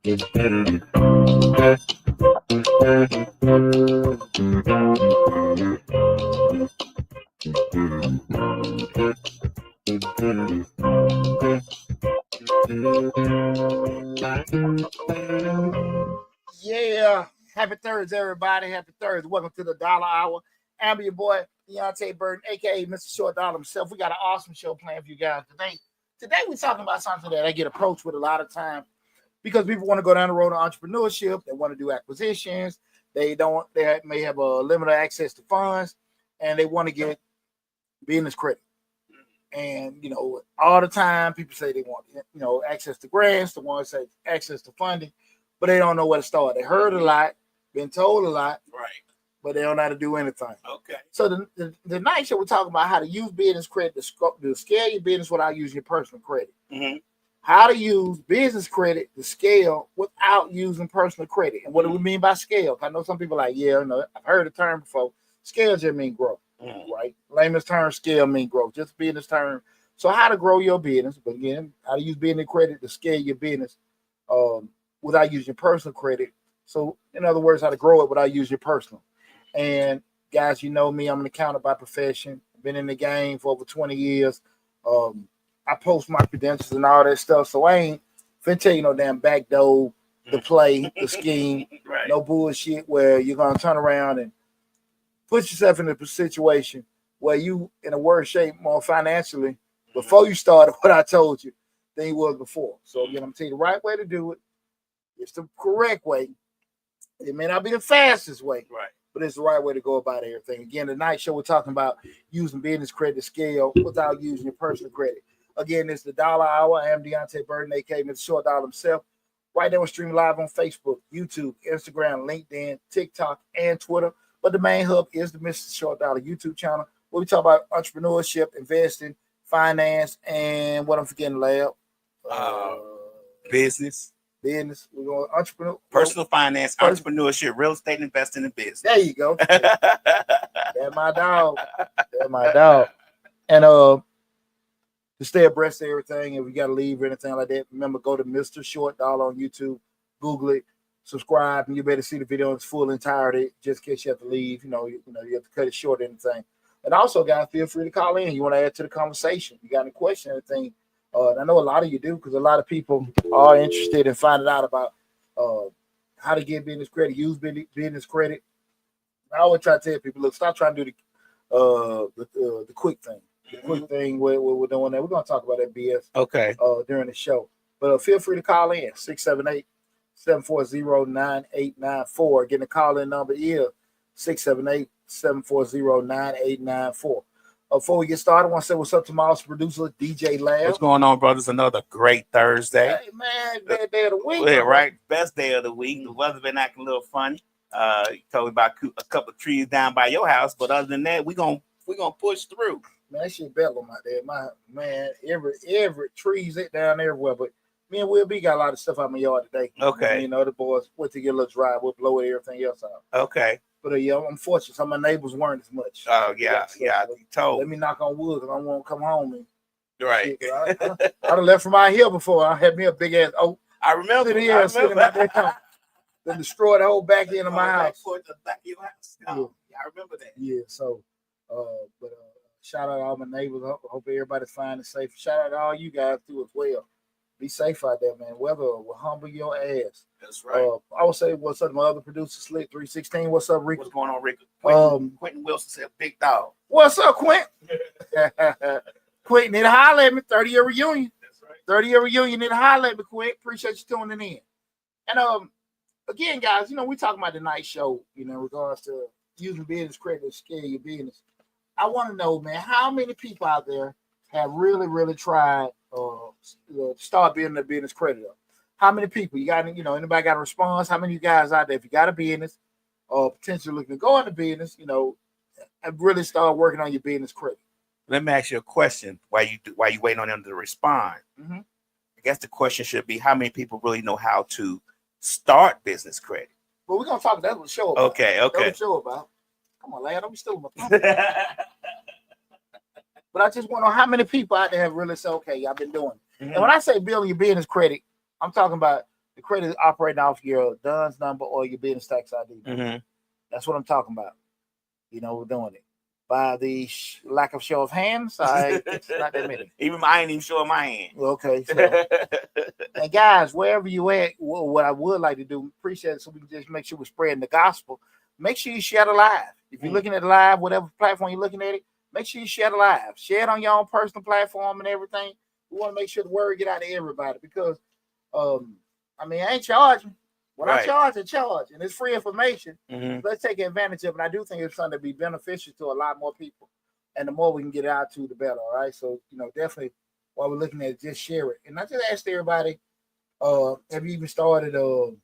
Yeah, happy Thursday, everybody. Happy Thursday. Welcome to the Dollar Hour. I'm your boy, Deonte Burden, aka Mr. Short Dollar himself. We got an awesome show planned for you guys today. Today, we're talking about something that I get approached with a lot of time because people want to go down the road of entrepreneurship. They want to do acquisitions. They may have a limited access to funds, and they want to get business credit. And all the time people say they want access to grants, the ones say access to funding, but they don't know where to start. They heard a lot, been told a lot, right? But they don't know how to do anything. Okay. So the night show we're talking about how to use business credit to scale your business without using your personal credit. Mm-hmm. How to use business credit to scale without using personal credit. And what do we mean by scale? I know some people are like, I've heard the term before. Scale just mean growth. Right? Layman's term, scale mean growth. Just business term. So how to grow your business, but again, how to use business credit to scale your business without using personal credit. So in other words, how to grow it without using your personal. And guys, you know me, I'm an accountant by profession. Been in the game for over 20 years. I post my credentials and all that stuff. So I ain't finna tell you no damn backdoor, the play, the scheme, right. No bullshit where you're gonna turn around and put yourself in a situation where you in a worse shape more financially before you started what I told you than you was before. So again, I'm telling you the right way to do it. It's the correct way. It may not be the fastest way, right? But it's the right way to go about everything. Again, the night show we're talking about using business credit to scale without using your personal credit. Again, it's the Dollar Hour. I am Deonte Burden, aka Mr. Short Dollar himself. Right now, we're streaming live on Facebook, YouTube, Instagram, LinkedIn, TikTok, and Twitter. But the main hub is the Mr. Short Dollar YouTube channel, where we talk about entrepreneurship, investing, finance, and what I'm forgetting, Lab. Business. We're going entrepreneur, personal finance, entrepreneurship, real estate investing, and business. There you go. That's my dog. And to stay abreast of everything, if you got to leave or anything like that, remember go to Mr. Short Dollar on YouTube, Google it, subscribe, and you better see the video in its full entirety. Just in case you have to leave, you have to cut it short or anything. And also, guys, feel free to call in. You want to add to the conversation? You got any question, anything? I know a lot of you do because a lot of people are interested in finding out about how to get business credit, use business credit. I always try to tell people, look, stop trying to do the quick thing. The quick thing we're doing that. We're going to talk about that BS during the show. But feel free to call in, 678-740-9894. Again, the call-in number is 678-740-9894. Before we get started, I want to say what's up to my awesome producer, DJ Lab. What's going on, brothers? Another great Thursday. Hey, man, best day of the week. Yeah, right. Best day of the week. The weather's been acting a little funny. You told me about a couple of trees down by your house, but other than that, we're gonna push through. Man, that shit bedlam out there. My man, every trees down everywhere. But me and Will B got a lot of stuff out my yard today. Okay. The boys went to get a little dry. We'll blow everything else out. Okay. But I'm fortunate. Some of my neighbors weren't as much. Oh yeah. Told. Let me knock on wood because I won't come home. And right. I'd have left from out here before. I had me a big ass oak. I remember. Sitting out there. Then destroyed the whole back end of my house. The back of your house. Oh, yeah, I remember that. Yeah. So, but shout out to all my neighbors. I hope everybody's fine and safe. Shout out to all you guys too as well. Be safe out there, man. Weather will humble your ass. That's right. I would say what's up to my other producer, Slick 316. What's up, Rick? What's going on, Rick? Quentin Wilson said, "Big dog." What's up, Quint? Quint, need to holler at me. 30-year reunion. That's right. 30-year reunion. Need to holler at me, Quint. Appreciate you tuning in. And again, guys, we talking about the night show. In regards to using business credit to scale your business. I want to know, man, how many people out there have really, really tried start building a business credit up? How many people? You got, anybody got a response? How many of you guys out there, if you got a business or potentially looking to go into business, and really start working on your business credit? Let me ask you a question while you waiting on them to respond. Mm-hmm. I guess the question should be, how many people really know how to start business credit? Well, we're going to talk, that's what the show about. Okay. That's what the show about. Come on, lad, don't be stealing my phone. But I just want to know how many people out there have really said, okay, I've been doing it. Mm-hmm. And when I say building your business credit, I'm talking about the credit is operating off your DUNS number or your business tax ID. Mm-hmm. That's what I'm talking about. We're doing it. By the lack of show of hands, it's not that many. Even I ain't even showing my hand. Okay, so and guys, wherever you at, what I would like to do, appreciate it, so we can just make sure we're spreading the gospel. Make sure you share the live. If you're looking at the live, whatever platform you're looking at it, make sure you share the live. Share it on your own personal platform and everything. We want to make sure the word get out to everybody because, I ain't charging. When I charge, and it's free information. Let's take advantage of it. I do think it's something to be beneficial to a lot more people, and the more we can get it out to, the better. All right, so definitely while we're looking at it, just share it. And I just asked everybody, have you even started to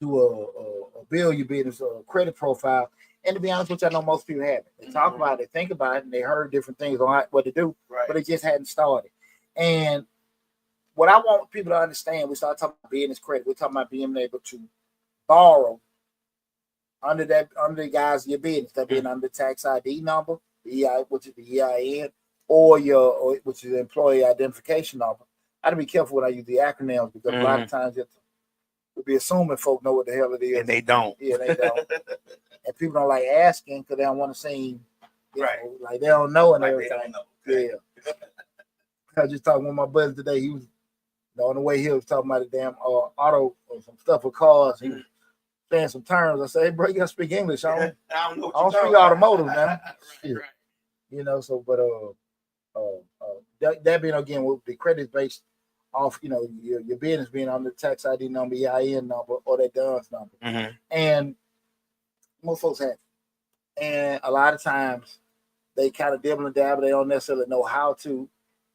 build your business credit profile? And to be honest with you, I know most people haven't. They talk about it, think about it, and they heard different things on what to do, but it just hadn't started. And what I want people to understand, we start talking about business credit. We're talking about being able to borrow under the guise of your business, that being under the tax ID number, which is the EIN, or which is the employee identification number. I have to be careful when I use the acronyms because a lot of times we'll be assuming folk know what the hell it is, and they don't. Yeah, they don't. And people don't like asking because they don't want to seem like they don't know and like everything. They don't know. Okay. Yeah. I was just talking with my buddy today. He was on the way he was talking about the damn auto or some stuff with cars. He was saying some terms. I said, "Hey, bro, you gotta speak English. I don't speak automotive, man." right. So but that being again with the credit based off, your business being on the tax ID number, EIN number, or that DUNS number, and most folks have, and a lot of times they kind of dibble and dabble. They don't necessarily know how to.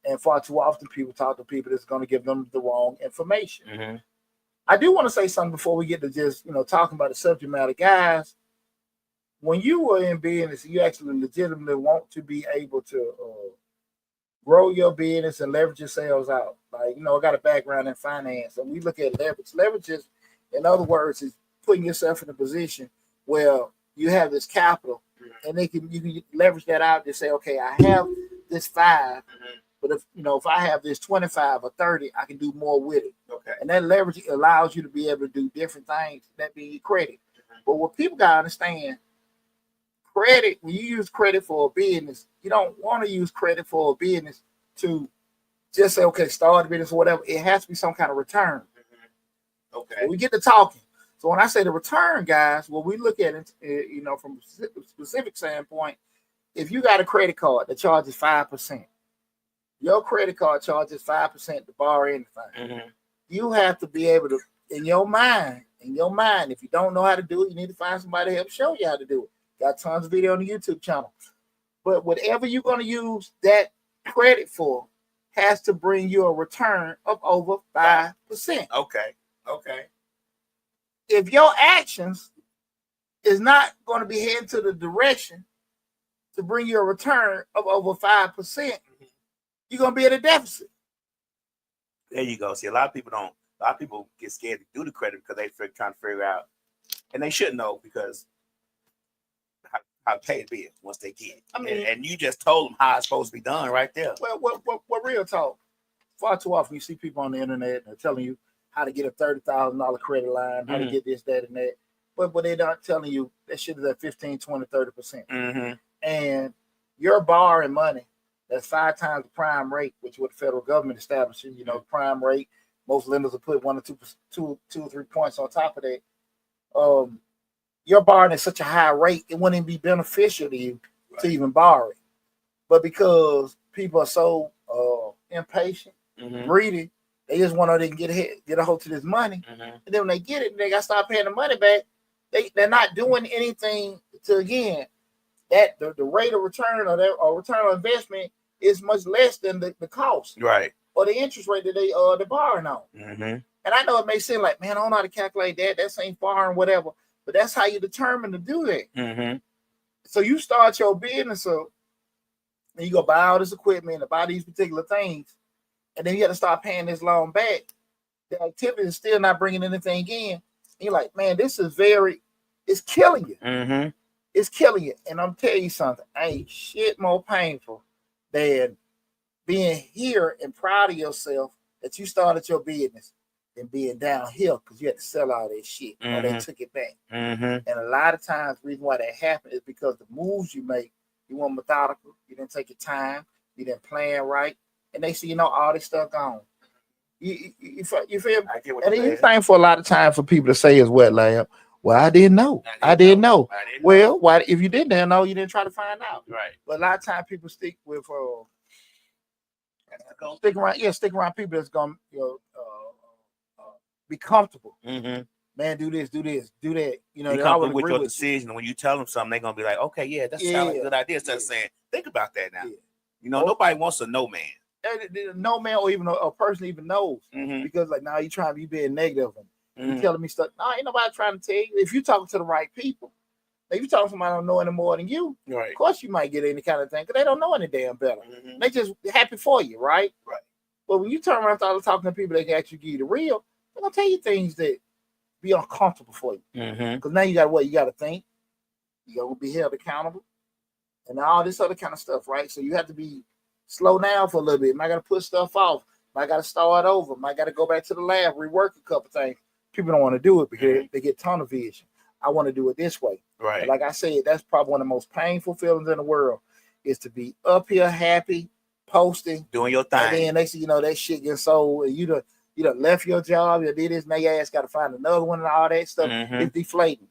And far too often, people talk to people that's going to give them the wrong information. I do want to say something before we get to just, talking about the subject matter. Guys, when you were in business, you actually legitimately want to be able to grow your business and leverage your sales out. Like, I got a background in finance, and we look at leverage. Leverage is, in other words, is putting yourself in a position where you have this capital, and you can leverage that out to say, okay, I have this 5. But if I have this 25 or 30, I can do more with it. Okay. And that leverage allows you to be able to do different things, that being credit. But what people got to understand, credit, when you use credit for a business, you don't want to use credit for a business to just say, okay, start a business or whatever. It has to be some kind of return. Okay. When we get to talking. So when I say the return, guys, what we look at it, from a specific standpoint, if you got a credit card that charges 5%, your credit card charges 5% to borrow anything. You have to be able to, in your mind, if you don't know how to do it, you need to find somebody to help show you how to do it. Got tons of video on the YouTube channel. But whatever you're going to use that credit for has to bring you a return of over 5%. Okay. If your actions is not going to be heading to the direction to bring you a return of over 5%, you're gonna be at a deficit. There you go. See, a lot of people get scared to do the credit because they're trying to figure out, and they should know because how to pay the bill once they get it. And you just told them how it's supposed to be done right there. Well, what real talk? Far too often you see people on the internet and they're telling you how to get a $30,000 credit line, how to get this, that, and that. But they're not telling you that shit is at 15, 20, 30%. And your borrowing money, that's 5 times the prime rate, which is what the federal government establishes. Prime rate. Most lenders will put 1 or 2 or 3 points on top of that. You're borrowing at such a high rate, it wouldn't even be beneficial to you to even borrow it. But because people are so impatient, greedy, they just want to get a hold to this money, and then when they get it, they got to start paying the money back. They're not doing anything to again. That the rate of return or return on investment is much less than the cost, right? Or the interest rate that they're borrowing on. And I know it may seem like, man, I don't know how to calculate that. That ain't foreign, whatever. But that's how you determine to do that. So you start your business up, and you go buy all this equipment and buy these particular things, and then you have to start paying this loan back. The activity is still not bringing anything in. And you're like, man, this is it's killing you. It's killing you. And I'm telling you something, ain't shit more painful than being here and proud of yourself that you started your business than being down here because you had to sell all that shit. You know, they took it back. And a lot of times, the reason why that happened is because the moves you make, you weren't methodical, you didn't take your time, you didn't plan right, and they see, all this stuff gone. You feel me? I get what And you're it's saying. thing for a lot of time for people to say is what, Lamb? Well, I didn't know. I didn't know. Well, why? If you didn't know, you didn't try to find out. Right. But a lot of times people stick with stick around people that's gonna be comfortable. Man, do this, do that. Be comfortable with your decision. When you tell them something, they're gonna be like, okay, yeah, that sounds like a good idea. Instead of saying, think about that now. Nobody wants a no man. No man or even a person even knows because like now you trying to be being negative and you telling me stuff. No, ain't nobody trying to tell you. If you talking to the right people, if you talking to somebody who don't know any more than you, right? Of course you might get any kind of thing because they don't know any damn better. They just happy for you, right? Right. But when you turn around and start talking to people that can actually give you the real, they're gonna tell you things that be uncomfortable for you. Because now you got to think, you got to be held accountable, and all this other kind of stuff, right? So you have to be slow down for a little bit. Might got to put stuff off. Might got to start over. Might got to go back to the lab, rework a couple things. People don't want to do it because they get tunnel vision. I want to do it this way. Right. But like I said, that's probably one of the most painful feelings in the world is to be up here happy, posting, doing your thing. And then they see, that shit gets sold and you done left your job, you did this, now your ass got to find another one and all that stuff. It's deflating.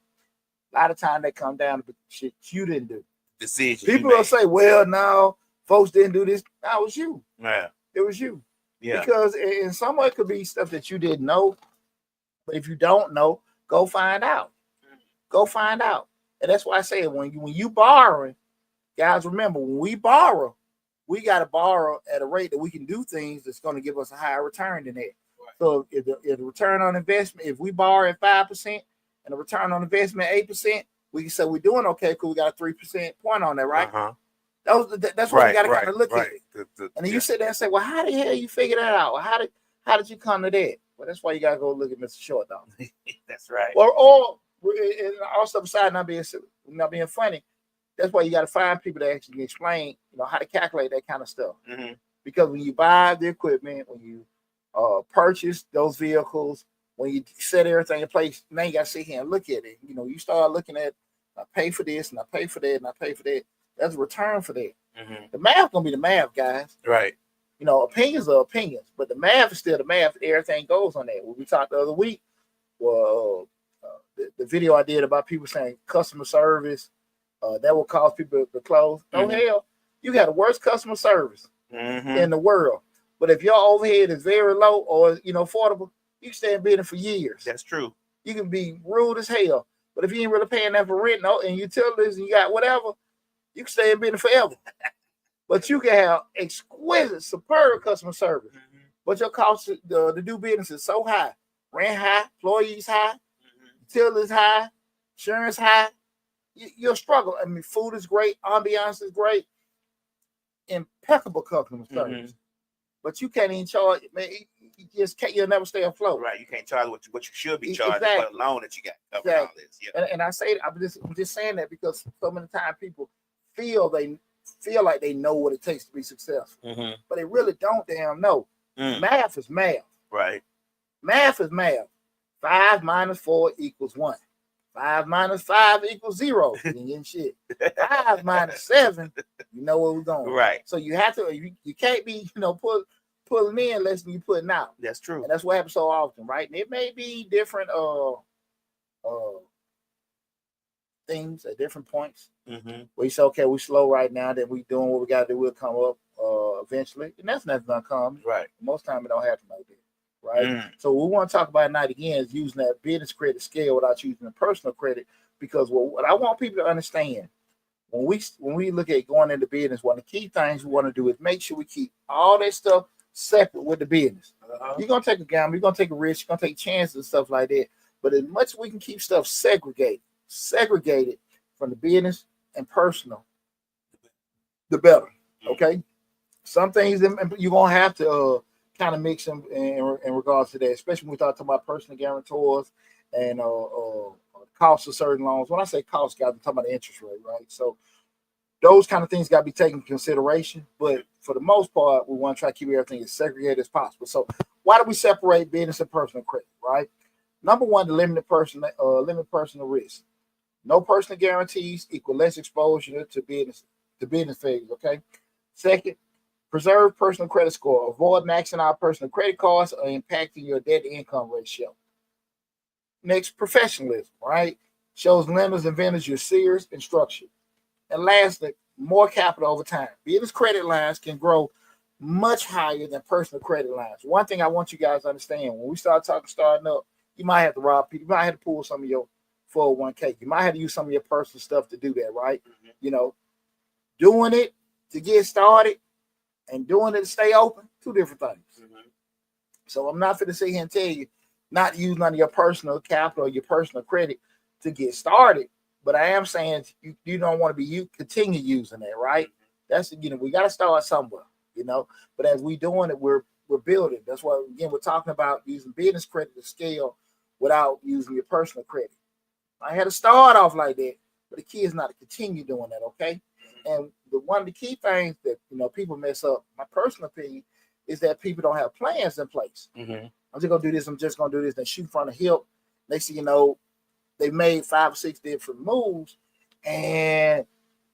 A lot of time they come down to shit you didn't do. Decisions. People will say, well, no, folks didn't do this. No, it was you. Yeah. It was you. Yeah. Because in some way it could be stuff that you didn't know. But if you don't know, go find out. Go find out. And that's why I say when you borrowing, guys, remember, when we borrow, we got to borrow at a rate that we can do things that's going to give us a higher return than that. Right. So if the return on investment, if we borrow at 5% and the return on investment 8%, we can say we're doing okay because we got a 3% point on that, right? That's what we got to kind of look at it. And then you sit there and say, well, how the hell you figure that out? How did you come to that? Well, that's why you got to go look at Mr. Short, though. That's right. Or also besides not being funny, that's why you got to find people that actually explain, how to calculate that kind of stuff. Because when you buy the equipment, when you purchase those vehicles, when you set everything in place, now you got to sit here and look at it. You start looking at, I pay for this, and I pay for that, and I pay for that. That's a return for that. The math gonna be the math, guys. Right. Opinions are opinions, but the math is still the math. Everything goes on that. When we talked the other week, well, the video I did about people saying customer service that will cause people to close. No hell, you got the worst customer service in the world. But if your overhead is very low or affordable, you can stay in business for years. That's true. You can be rude as hell, but if you ain't really paying that for rent and utilities and you got whatever, you can stay in business forever. But you can have exquisite, superb customer service. But your cost to do business is so high. Rent high, employees high, utilities high, insurance high. You'll struggle. I mean, food is great, ambiance is great, impeccable customer service. But you can't even charge, man. You'll never stay afloat. Right. You can't charge what you should be charging for the loan that you got. Exactly. All this. Yeah. And I say I'm just saying that because so many times people feel like they know what it takes to be successful, but they really don't damn know. Math is math. Right. Math is math. 5 minus 4 equals 1. 5 minus 5 equals 0. You ain't getting shit. 5 minus 7, you know where we're going. Right. So you have to. You can't be pulling in less than you putting out. That's true. And that's what happens so often, right? And it may be different things at different points. Where you say, okay, we slow right now, then we doing what we got to do. We'll come up eventually, and that's never gonna come. Right. Most time it don't happen like that. Right. So what we want to talk about tonight again is using that business credit scale without using the personal credit, because what I want people to understand when we look at going into business, one of the key things we want to do is make sure we keep all that stuff separate with the business. You're gonna take a gamble, you're gonna take a risk, you're gonna take chances and stuff like that. But as much as we can keep stuff segregated from the business and personal, the better. Okay. Some things you're gonna have to kind of mix them in regards to that, especially when we start talking about personal guarantors and costs of certain loans. When I say cost, guys, I'm talking about the interest rate, right? So those kind of things got to be taken into consideration. But for the most part, we want to try to keep everything as segregated as possible. So why do we separate business and personal credit, right? Number one, the limited personal risk. No personal guarantees equal less exposure to business failures. Okay. Second, preserve personal credit score. Avoid maxing out personal credit cards or impacting your debt to income ratio. Next, professionalism, right? Shows lenders and vendors you're serious and structured. And lastly, more capital over time. Business credit lines can grow much higher than personal credit lines. One thing I want you guys to understand, when we start starting up, you might have to rob people. You might have to pull some of your 401k. You might have to use some of your personal stuff to do that, right? Mm-hmm. You know, doing it to get started and doing it to stay open, two different things. Mm-hmm. So I'm not going to sit here and tell you not use none of your personal capital or your personal credit to get started. But I am saying you don't want to be continue using that, right? That's we got to start somewhere, But as we doing it, we're building. That's why again we're talking about using business credit to scale without using your personal credit. I had to start off like that, but the key is not to continue doing that, okay? And one of the key things that people mess up, my personal opinion, is that people don't have plans in place. Mm-hmm. I'm just gonna do this. I'm just gonna do this. They shoot from the hip. Next thing you know, they made 5 or 6 different moves, and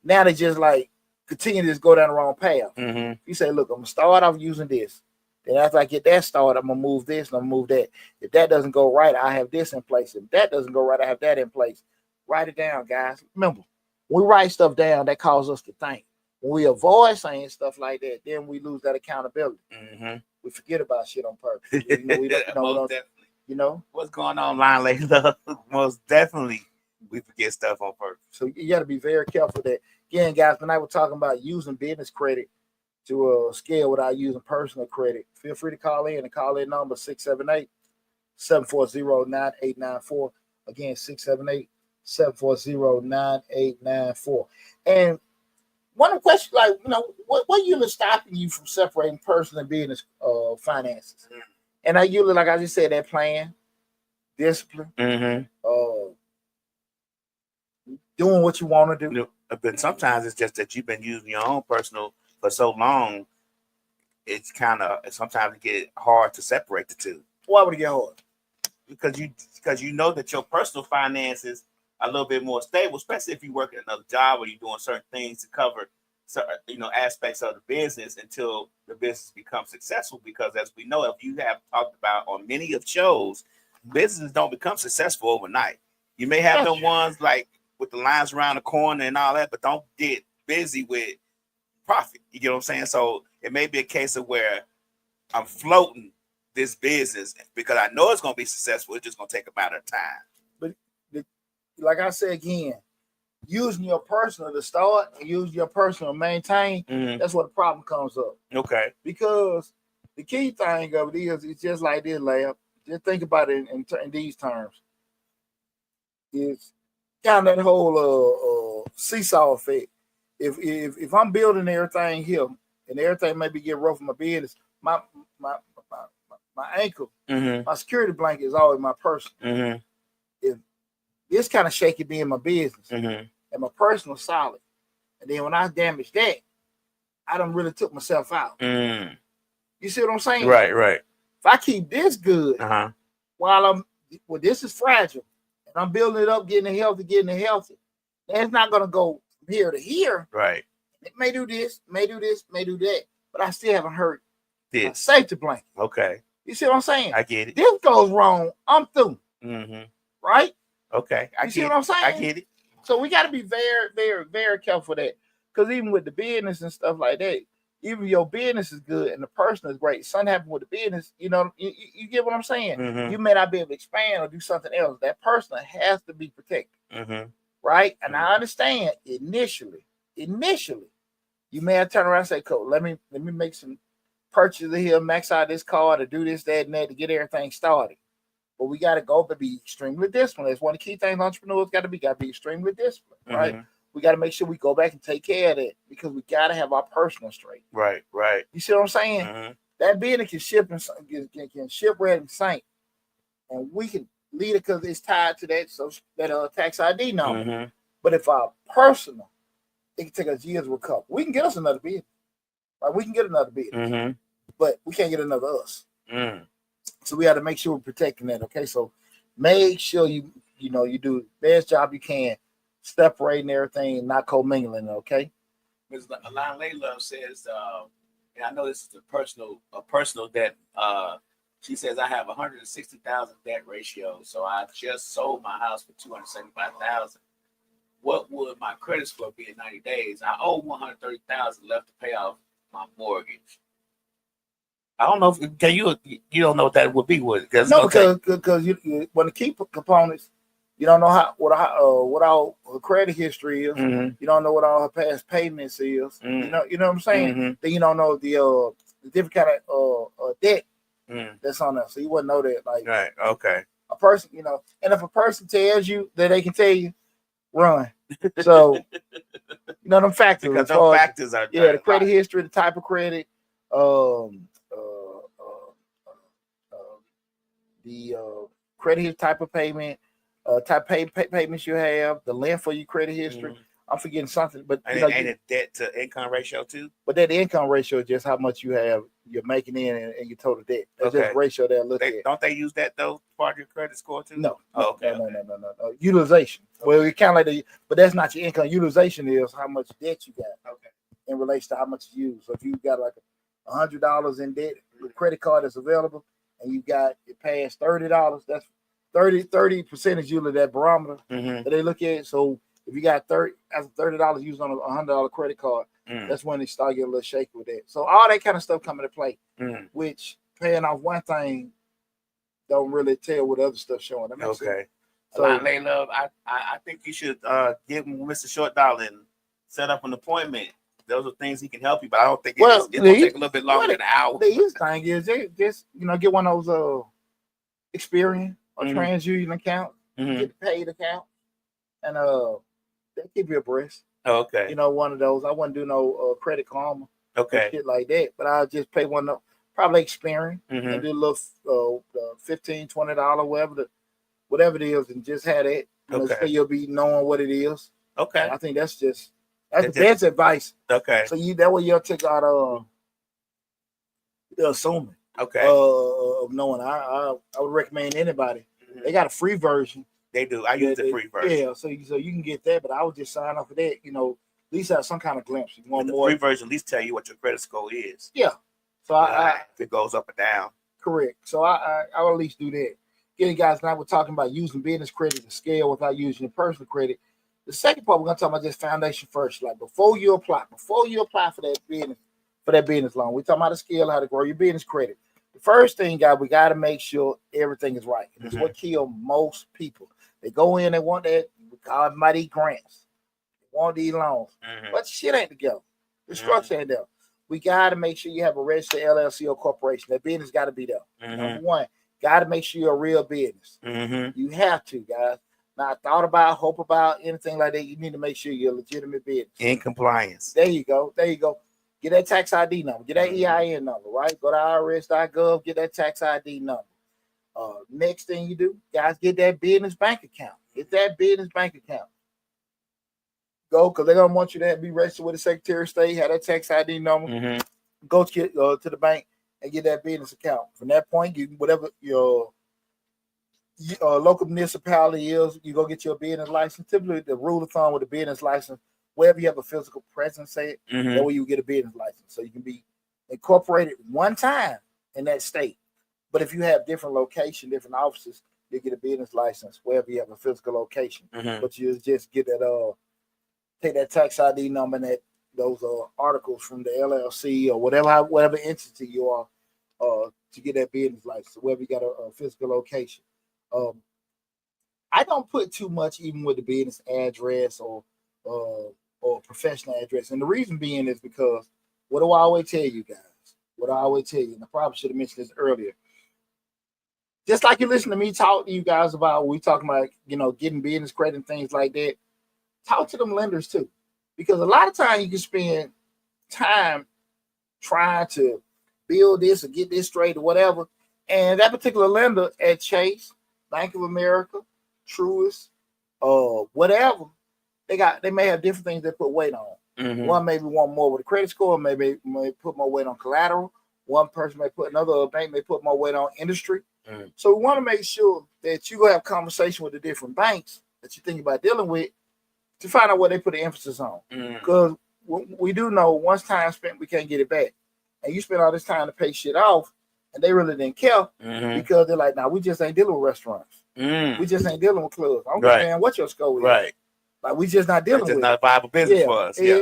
now they just like continue to just go down the wrong path. Mm-hmm. You say, look, I'm gonna start off using this. Then after I get that started, I'm gonna move this and I'm gonna move that. If that doesn't go right, I have this in place. If that doesn't go right, I have that in place. Write it down, guys. Remember, when we write stuff down, that causes us to think. When we avoid saying stuff like that, then we lose that accountability. Mm-hmm. We forget about shit on purpose. We don't, what's going on, line lady? Most definitely, we forget stuff on purpose. So you got to be very careful with that. Again, guys, tonight we're talking about using business credit to scale without using personal credit. Feel free to call in. The call in number 678-740-9894. Again, 678-740-9894. And one question, what usually stopping you from separating personal and business finances? Mm-hmm. And I usually, like I just said, that plan, discipline, mm-hmm. Doing what you want to do. But sometimes it's just that you've been using your own personal for so long, it's sometimes it get hard to separate the two. Why would it get hard? Because you know that your personal finances are a little bit more stable, especially if you work at another job or you're doing certain things to cover aspects of the business until the business becomes successful. Because as we know, if you have talked about on many of shows, businesses don't become successful overnight. You may have them ones like with the lines around the corner and all that, but don't get busy with profit. You get what I'm saying? So it may be a case of where I'm floating this business because I know it's going to be successful. It's just going to take a matter of time. But like I said again, using your personal to start and using your personal to maintain, mm-hmm. That's where the problem comes up. Okay. Because the key thing of it is, it's just like this, Layup. Just think about it in these terms. It's kind of that whole seesaw effect. If I'm building everything here and everything maybe get rough in my business, my ankle, mm-hmm. my security blanket is always my personal. Mm-hmm. If this kind of shaky being my business, mm-hmm. and my personal solid, and then when I damage that, I done really took myself out. Mm. You see what I'm saying? Right. If I keep this good, uh-huh. while this is fragile, and I'm building it up, getting it healthy, it's not gonna go from here to here. Right. It may do this, may do that, but I still haven't hurt my safety blanket. Okay. You see what I'm saying? I get it. This goes wrong, I'm through. Mm-hmm. Right? Okay. You see what I'm saying? I get it. So we got to be very, very, very careful with that. Because even with the business and stuff like that, even your business is good and the person is great. Something happened with the business, you get what I'm saying? Mm-hmm. You may not be able to expand or do something else. That person has to be protected. Mm-hmm. Right? And mm-hmm. I understand initially, you may have turned around and say, Coach, let me make some purchases here, max out this card to do this, that, and that to get everything started. But we got to go to be extremely disciplined. That's one of the key things entrepreneurs got to be extremely disciplined, right? Mm-hmm. We got to make sure we go back and take care of that because we got to have our personal straight. Right. You see what I'm saying? Mm-hmm. That business can shipwreck and sink, and we can lead it because it's tied to that tax ID number. Mm-hmm. But if our personal it can take us years to recover. We can get us another business. Right? We can get another business, Mm-hmm. but we can't get another us. Mm. So we have to make sure we're protecting that. Okay, so make sure you do the best job you can, separating everything, not commingling. Okay. Ms. Alana Love says, and I know this is a personal debt. She says I have 160,000 debt ratio, so I just sold my house for 275,000. What would my credit score be in 90 days? I owe 130,000 left to pay off my mortgage. I don't know if you don't know what that would be, would it? No, because you when the key components, you don't know what all her credit history is. Mm-hmm. You don't know what all her past payments is. Mm-hmm. You know what I'm saying. Mm-hmm. Then you don't know the different kind of debt Mm-hmm. that's on there, so you wouldn't know that. Like, right, okay, a person, and if a person tells you that they can tell you, run. So them factors, because those factors are the credit history, the type of credit, the credit type of payment, type payments you have, the length of your credit history. Mm-hmm. I'm forgetting something, but ain't it debt to income ratio too? But that income ratio is just how much you're making in and your total debt. That's just ratio that I look at. Don't they use that though part of your credit score too? No. Okay. No. Utilization. Okay. Well, it kind of like but that's not your income. Utilization is how much debt you got. Okay. In relation to how much you use. So if you got like $100 in debt, the credit card is available, and you got it past $30, that's 30% is usually that barometer that they look at. So if you got $30 used on a $100 credit card, that's when they start getting a little shaky with that. So all that kind of stuff come into play, which paying off one thing don't really tell what other stuff showing. That makes sense. So, Love, I think you should give Mr. Short Dollar and set up an appointment. Those are things he can help you, but I don't think it's going to take a little bit longer than an hour. The easiest thing is just get one of those Experian or TransUnion accounts, get the paid account, and they keep you abreast. Oh, okay. One of those. I wouldn't do no Credit Karma, shit like that. But I'll just pay one of probably Experian and do a little $15, $20, whatever it is, and just have it. So you'll be knowing what it is. Okay. And I think that's the best advice. Okay. So that way you'll take out the assuming. Okay. Of knowing. I would recommend anybody. They got a free version. They do. I use the free version. Yeah, so you can get that, but I would just sign up for that. At least have some kind of glimpse. You want the more free version, at least tell you what your credit score is. Yeah. So if it goes up or down. Correct. So I will at least do that. Again, guys, now we're talking about using business credit to scale without using your personal credit. The second part, we're gonna talk about this foundation first. Like before you apply for that business loan, we're talking about the scale, how to grow your business credit. The first thing, guys, we got to make sure everything is right. It's what kills most people. They go in, they want that, we call it mighty grants. They want these loans. But shit ain't together. The structure ain't there. We got to make sure you have a registered LLC or corporation. That business got to be there. Number one, got to make sure you're a real business. You have to, guys. Not thought about, hope about, anything like that. You need to make sure you're a legitimate business. In compliance. There you go. Get that tax ID number. Get that EIN number, right? Go to irs.gov, get that tax ID number. Next thing you do, guys, get that business bank account. Get that business bank account. Go, because they're going to want you to be registered with the Secretary of State, have that tax ID number. Go to the bank and get that business account. From that point, you whatever your local municipality is, you go get your business license. Typically, the rule of thumb with a business license, wherever you have a physical presence, that way you get a business license. So you can be incorporated one time in that state. But if you have different locations, different offices, you get a business license wherever you have a physical location. But you just get that take that tax ID number and those articles from the LLC or whatever entity you are to get that business license, wherever you got a physical location. I don't put too much even with the business address or professional address. And the reason being is because what do I always tell you guys? And I probably should have mentioned this earlier. Just like you listen to me talk to you guys about, we talking about, getting business credit and things like that. Talk to them lenders too. Because a lot of times you can spend time trying to build this or get this straight or whatever. And that particular lender at Chase, Bank of America, Truist, whatever, they may have different things they put weight on. Mhm. One maybe want more with a credit score, maybe may put more weight on collateral. One person may put another bank may put more weight on industry. Mhm. So we want to make sure that you have conversation with the different banks that you think about dealing with to find out what they put the emphasis on. Because we do know once time spent, we can't get it back. And you spend all this time to pay shit off, and they really didn't care because they're like, nah, we just ain't dealing with restaurants. We just ain't dealing with clubs. I don't give a damn what your score is. Right. Like we just not dealing It's just with not a viable business for us. Yeah.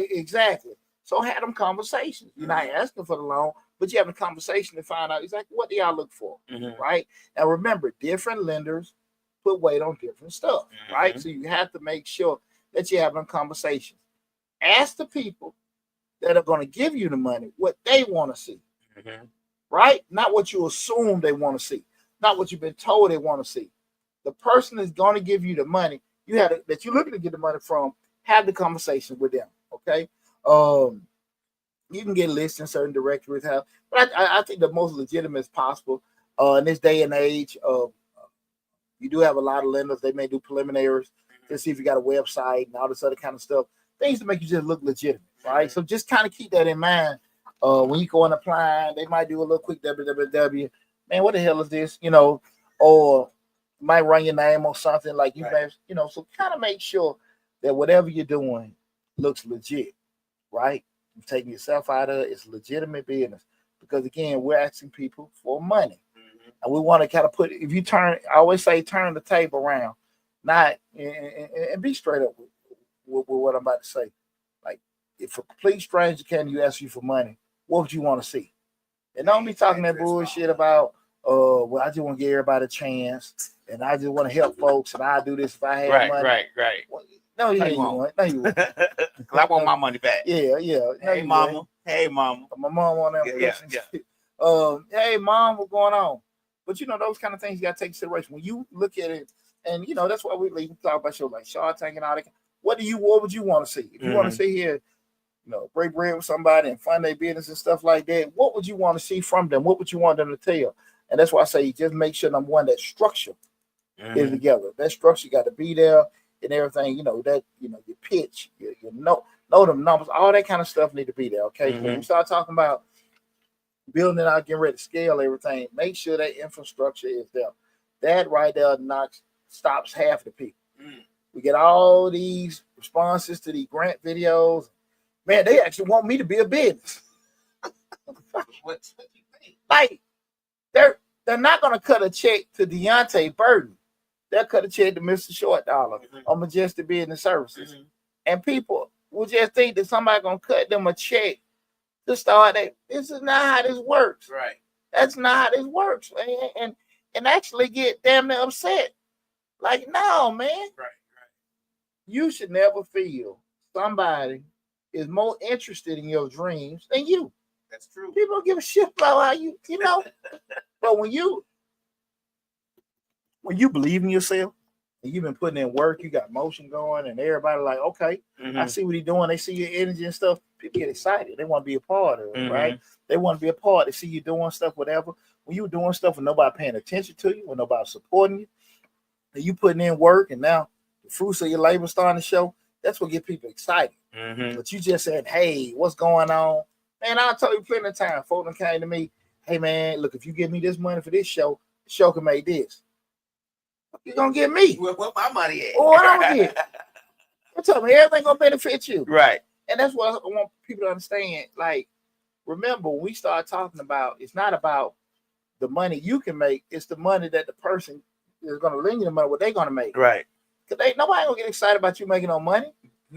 Exactly. So have them conversations. You're not asking for the loan, but you having a conversation to find out exactly what do y'all look for, right? And remember, different lenders put weight on different stuff, right? So you have to make sure that you're having conversations. Ask the people that are going to give you the money what they want to see, right? Not what you assume they want to see, not what you've been told they want to see. The person that's going to give you the money that you're looking to get the money from, have the conversation with them, okay? You can get lists in certain directories, but I think the most legitimate as possible in this day and age. You do have a lot of lenders. They may do preliminaries to see if you got a website and all this other kind of stuff. Things to make you just look legitimate, right? So just kind of keep that in mind. When you go and apply, they might do a little quick www. Man, what the hell is this? Or might run your name or something like you may, so kind of make sure that whatever you're doing looks legit, right? You're taking yourself out of it. It's legitimate business because again, we're asking people for money. And we want to kind of I always say, turn the table around, not and be straight up with what I'm about to say. Like, if a complete stranger came to ask you for money, what would you want to see? And don't be talking that bullshit about, well, I just want to give everybody a chance, and I just want to help folks, and I'll do this if I had money. Right. Well, no, you won't. No, you won't. Because I want my money back. Yeah. No, hey, mama. Hey, mama. My mom on that. Yeah. Hey, mom, what's going on? But those kind of things you got to take consideration when you look at it, and that's why we talk about shows like Shark Tank and all that. What would you want to see? If you want to sit here, break bread with somebody and fund their business and stuff like that, what would you want to see from them? What would you want them to tell? And that's why I say just make sure number one, that structure is together. That structure got to be there and everything. That your pitch, your know them numbers, all that kind of stuff need to be there. Okay, when you start talking about building it out, getting ready to scale everything, make sure that infrastructure is there. That right there stops half the people. We get all these responses to these grant videos. Man, they actually want me to be a business. What you think? Like, they're not gonna cut a check to Deonte Burden. They'll cut a check to Mr. Short Dollar or Majestic Business Services. And people will just think that somebody's gonna cut them a check to start that. This is not how this works. Right. That's not how this works. And actually get damn near upset. Like, no, man. Right. You should never feel somebody is more interested in your dreams than you. That's true. People don't give a shit about how you But when you believe in yourself and you've been putting in work, you got motion going, and everybody like, okay, I see what he's doing. They see your energy and stuff. People get excited. They want to be a part of it, right? They want to be a part. They see you doing stuff, whatever. When you doing stuff and nobody paying attention to you, when nobody supporting you, and you putting in work, and now the fruits of your labor starting to show, that's what get people excited. But you just said, hey, what's going on? Man, I'll tell you plenty of time. Folks came to me, hey, man, look, if you give me this money for this show, the show can make this. You're going to get me. What my money at? What I'm going to get? I'm telling me, everything going to benefit you. Right. And that's what I want people to understand. Like, remember, when we start talking about, it's not about the money you can make. It's the money that the person is going to lend you the money, what they're going to make. Right. Because nobody going to get excited about you making no money.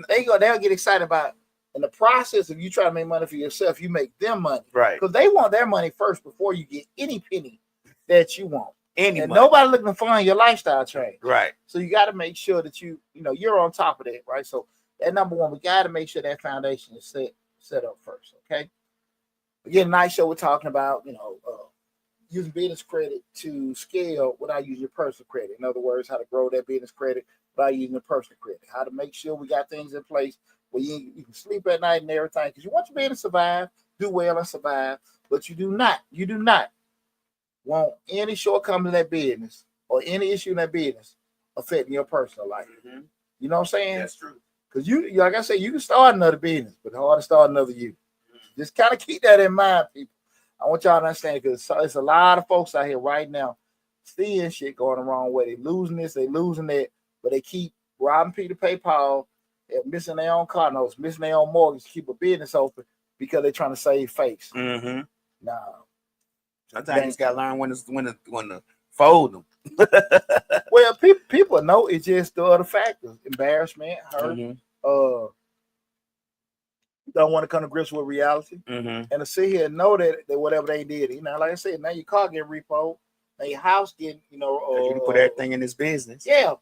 They'll get excited about, in the process of you trying to make money for yourself, you make them money. Right. Because they want their money first before you get any penny that you want. And nobody looking to fund your lifestyle change. Right. So you got to make sure that you're on top of that, right? So that number one, we got to make sure that foundation is set up first, okay? Again, tonight's show we're talking about, using business credit to scale without using your personal credit. In other words, how to grow that business credit without using your personal credit. How to make sure we got things in place where you can sleep at night and everything. Because you want your business to survive, do well and survive, but you do not want any shortcoming in that business or any issue in that business affecting your personal life. You know what I'm saying? That's true. Because like I said, you can start another business, but hard to start another you. Just kind of keep that in mind, people. I want y'all to understand because it's a lot of folks out here right now seeing shit going the wrong way. They losing this, they losing that, but they keep robbing Peter pay Paul, missing their own car notes, missing their own mortgage to keep a business open because they're trying to save face. Mm-hmm. No. Sometimes you just gotta learn when to fold them. Well, people know it's just the other factors: embarrassment, hurt, don't want to come to grips with reality, and to sit here and know that whatever they did, like I said, now your car getting repoed, now your house getting, you put everything in this business. Yeah,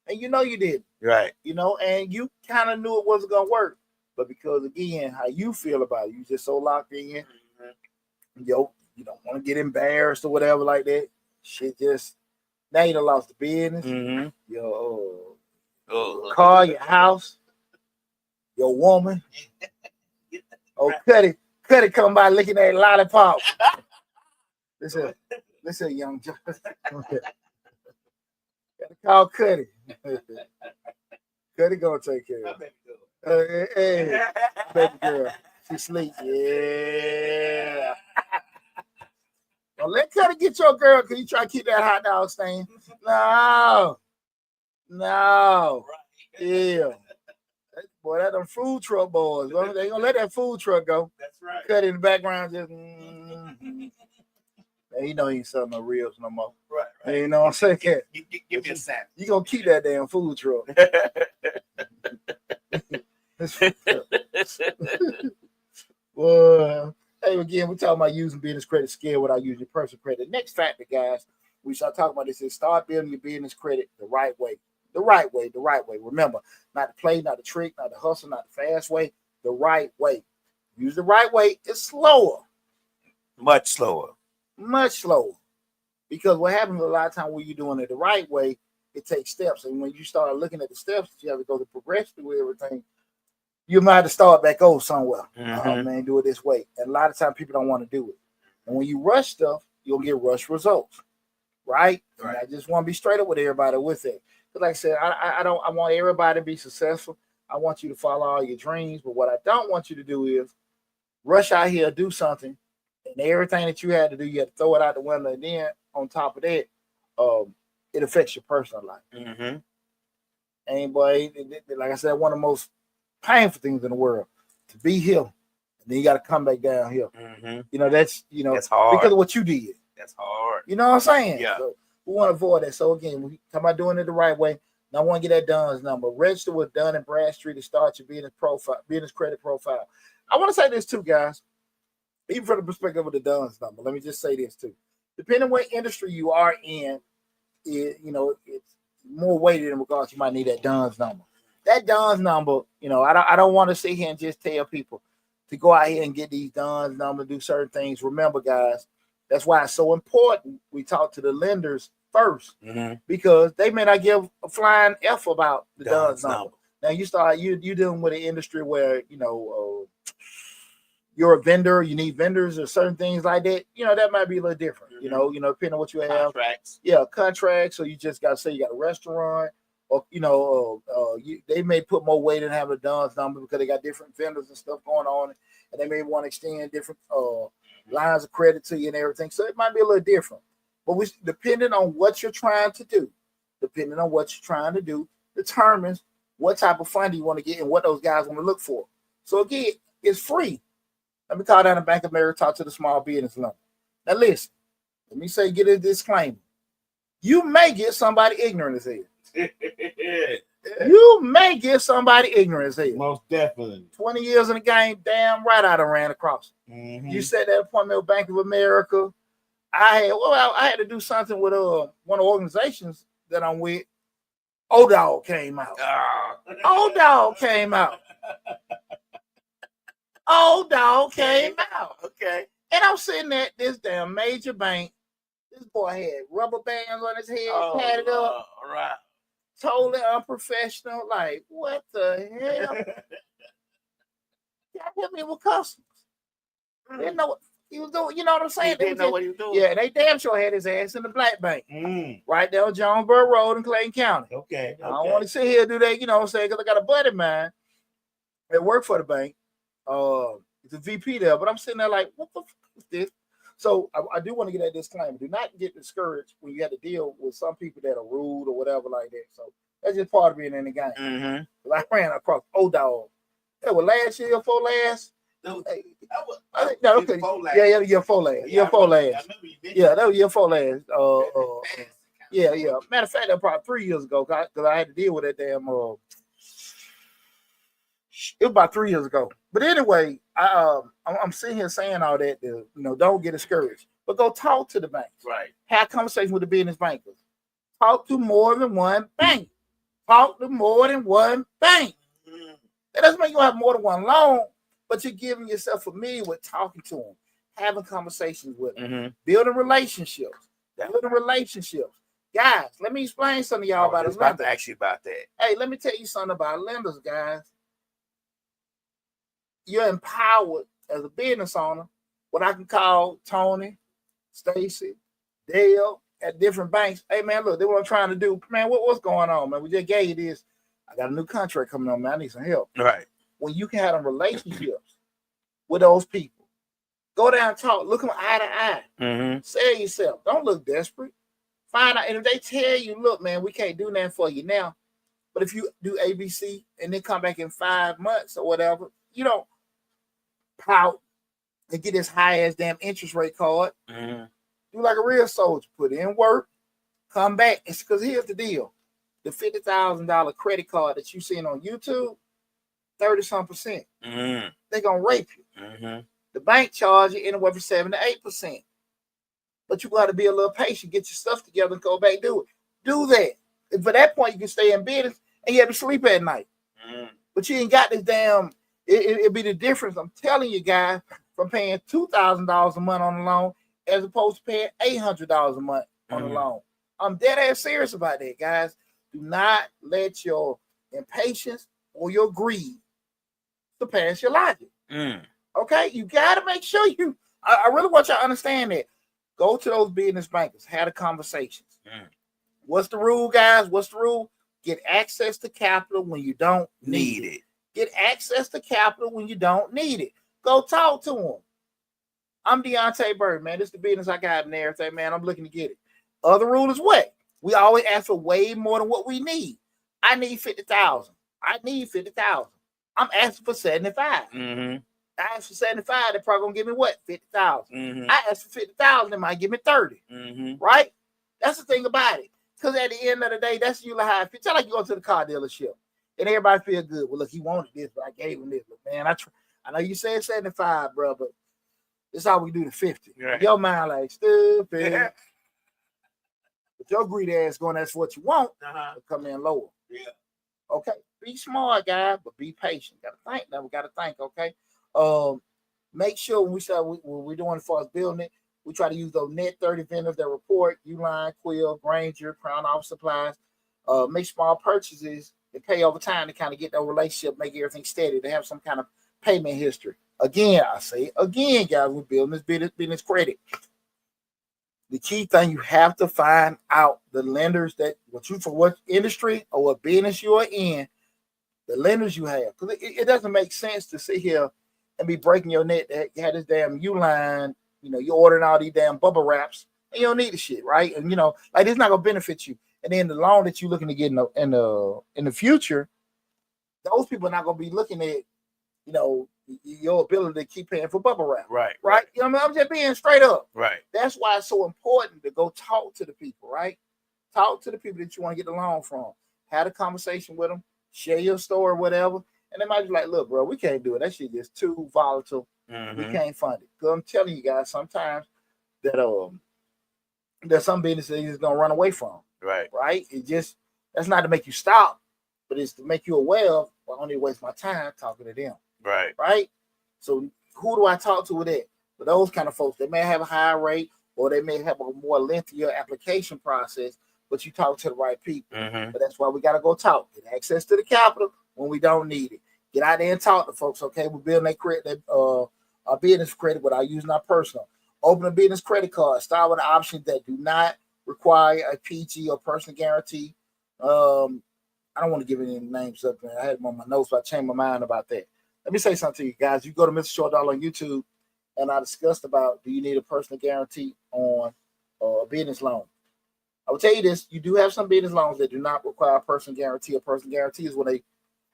and you did, right? And you kind of knew it wasn't gonna work, but because again, how you feel about it, you just so locked in, you don't want to get embarrassed or whatever like that. Shit, just now you done lost the business, your car, your house, your woman. Oh, Cuddy come by licking that lollipop. Listen, young John. Gotta call Cuddy. Cuddy gonna take care of it. Hey, baby girl. She sleep. Yeah. Well, let Cuddy get your girl because you try to keep that hot dog stain. No. Yeah. Boy, that them food truck boys. They ain't gonna let that food truck go. That's right. Cut in the background, just he ain't selling no reels no more. Right. You know what I'm saying? Give me a sandwich. You gonna keep that damn food truck. Well, hey, again, we're talking about using business credit scale without using personal credit. Next factor, guys, we start talking about this is start building your business credit the right way. The right way. Remember, not the play, not the trick, not the hustle, not the fast way. The right way. Use the right way. It's slower. Much slower. Because what happens a lot of times when you're doing it the right way, it takes steps. And when you start looking at the steps, you have to go to progress through everything. You might have to start back over somewhere. Man, do it this way. And a lot of times people don't want to do it. And when you rush stuff, you'll get rush results. Right? And I just want to be straight up with everybody with it. Because like I said, I want everybody to be successful. I want you to follow all your dreams. But what I don't want you to do is rush out here, do something, and everything that you had to do, you had to throw it out the window. And then on top of that, it affects your personal life. And boy, like I said, one of the most painful things in the world to be here, and then you got to come back down here. That's hard because of what you did. That's hard. You know what I'm saying? Yeah. So we want to avoid that. So again, we talk about doing it the right way. Now I want to get that Dunn's number. Register with Dun and Bradstreet to start your business credit profile. I want to say this too, guys. Even from the perspective of the Dunn's number, let me just say this too. Depending on what industry you are in, it's more weighted in regards. You might need that Dunn's number. That Dunn's number, I don't want to sit here and just tell people to go out here and get these Dunn's number, do certain things. Remember, guys, that's why it's so important we talk to the lenders first, because they may not give a flying F about the Dunn's number. Now you dealing with an industry where you're a vendor, you need vendors or certain things like that. That might be a little different. Depending on what you have. Contracts. Yeah, contracts. So you just got to say you got a restaurant, or they may put more weight in having a Dunn's number because they got different vendors and stuff going on, and they may want to extend different lines of credit to you and everything. So it might be a little different. But depending on what you're trying to do, determines what type of funding you want to get and what those guys want to look for. So again, it's free. Let me call down the Bank of America, talk to the small business loan. Now listen, let me get a disclaimer. You may get somebody ignorant as hell. You may get somebody ignorant as hell. Most definitely. 20 years in the game, damn right I done ran across it. You said that appointment with Bank of America. I had to do something with one of the organizations that I'm with. Old Dog came out. Old Dog came out. Okay. And I'm sitting at this damn major bank. This boy had rubber bands on his head, padded up. All right. Totally unprofessional. Like, what the hell? Y'all help me with customers. Didn't know what he was doing. You know what I'm saying? He didn't know what he was doing. Yeah, they damn sure had his ass in the black bank. Right there on Jonesboro Road in Clayton County. Okay. I don't want to sit here and do that, you know what I'm saying? Because I got a buddy of mine It worked for the bank. The VP there, but I'm sitting there like, what the fuck is this? So I do want to get that disclaimer. Do not get discouraged when you have to deal with some people that are rude or whatever like that. So that's just part of being in the game. Mm-hmm. I ran across O-Dog. That was last year, before last. No, okay. Yeah, year before last. Year before last. Yeah, that was year before last. Yeah. Matter of fact, that probably 3 years ago, because I had to deal with that damn. It was about 3 years ago. But anyway, I'm sitting here saying all that to, don't get discouraged, but go talk to the banks. Right. Have conversations with the business bankers. Talk to more than one bank. Talk to more than one bank. Mm-hmm. That doesn't mean you have more than one loan, but you're giving yourself familiar with talking to them, having conversations with them, mm-hmm. building relationships. Guys, let me explain something to y'all about a lender. Actually, about that. Hey, let me tell you something about lenders, guys. You're empowered as a business owner. What I can call Tony, Stacy, Dale at different banks. Hey man, look, they what I'm trying to do. Man, what's going on, man? We just gave you this. I got a new contract coming on, man. I need some help. Right. When you can have them relationships with those people, go down and talk. Look them eye to eye. Mm-hmm. Sell yourself. Don't look desperate. Find out, and if they tell you, look, man, we can't do nothing for you now, but if you do ABC and then come back in 5 months or whatever, you don't pout and get this high ass damn interest rate card. Mm-hmm. Do like a real soldier. Put in work, come back. It's because here's the deal: the $50,000 credit card that you seen on YouTube, 30-some%. Mm-hmm. They're gonna rape you. Mm-hmm. The bank charge you anywhere from 7 to 8%. But you got to be a little patient, get your stuff together, and go back do it. Do that. And for that point, you can stay in business and you have to sleep at night. Mm-hmm. But you ain't got this damn. It'll be the difference. I'm telling you, guys, from paying $2,000 a month on the loan as opposed to paying $800 a month on the loan. I'm dead ass serious about that, guys. Do not let your impatience or your greed surpass your logic. Okay, you got to make sure you. I really want you to understand that. Go to those business bankers. Have the conversations. What's the rule, guys? What's the rule? Get access to capital when you don't need it. Get access to capital when you don't need it. Go talk to them. I'm Deonte Burden, man. This is the business I got and everything, man. I'm looking to get it. Other rule is what? We always ask for way more than what we need. I need 50,000. I need 50,000. I'm asking for 75. Mm-hmm. I ask for 75, they're probably gonna give me what? 50,000. Mm-hmm. I ask for 50,000, they might give me 30. Mm-hmm. Right? That's the thing about it. Because at the end of the day, that's usually how it feels. It's like you go to the car dealership and everybody feel good. Well, look, he wanted this, but I gave him this. Look, man, I know you said 75, bro, but this is how we do the 50. Right. Your mind like stupid. Yeah. But your greedy ass going, that's what you want. Come in lower. Yeah. Okay. Be smart, guy, but be patient. Gotta think. Now we gotta think, okay? Make sure when we start when we're doing as far as building it, we try to use those net 30 vendors that report, Uline, Quill, Granger, Crown Office Supplies. Make small purchases and pay over time to kind of get that relationship, make everything steady, to have some kind of payment history. Again, I say again, guys, we're building this business credit. The key thing, you have to find out the lenders that for what industry or what business you are in, the lenders you have. Because it doesn't make sense to sit here and be breaking your neck that you had this damn Uline, you're ordering all these damn bubble wraps and you don't need the shit, right? And like it's not gonna benefit you. And then the loan that you're looking to get in the future, those people are not gonna be looking at, your ability to keep paying for bubble wrap. Right. You know what I mean? I'm just being straight up. Right. That's why it's so important to go talk to the people, right? Talk to the people that you want to get the loan from. Have a conversation with them, share your story, whatever. And they might be like, look, bro, we can't do it. That shit is too volatile. Mm-hmm. We can't fund it. Because I'm telling you guys, sometimes that there's some businesses you're just gonna run away from. Right. That's not to make you stop, but it's to make you aware of, well, I don't need to waste my time talking to them. Right. So who do I talk to with that? For those kind of folks, they may have a higher rate or they may have a more lengthier application process, but you talk to the right people. Mm-hmm. But that's why we got to go talk. Get access to the capital when we don't need it. Get out there and talk to folks. Okay, we're building that credit, our business credit without using our personal. Open a business credit card. Start with options that do not require a PG or personal guarantee. I don't want to give any names up, man. I had them on my notes, but I changed my mind about that. Let me say something to you guys. You go to Mr. Short Dollar on YouTube, and I discussed about do you need a personal guarantee on a business loan. I will tell you this: you do have some business loans that do not require a personal guarantee. A personal guarantee is when they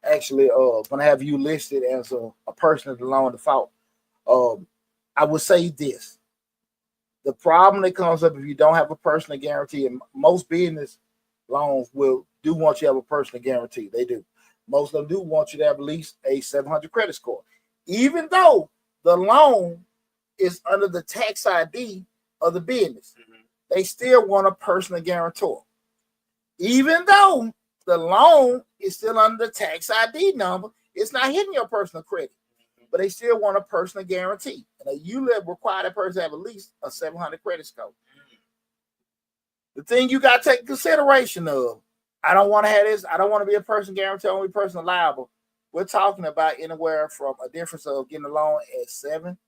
actually going to have you listed as a person of the loan default. I would say this: the problem that comes up if you don't have a personal guarantee, and most business loans will do want you to have a personal guarantee. They do. Most of them do want you to have at least a 700 credit score, even though the loan is under the tax ID of the business. Mm-hmm. They still want a personal guarantor, even though the loan is still under the tax ID number. It's not hitting your personal credit, but they still want a personal guarantee. And you require that person to have at least a 700 credit score. The thing you got to take consideration of, I don't want to have this. I don't want to be a person guarantor, only person liable. We're talking about anywhere from a difference of getting a loan at 7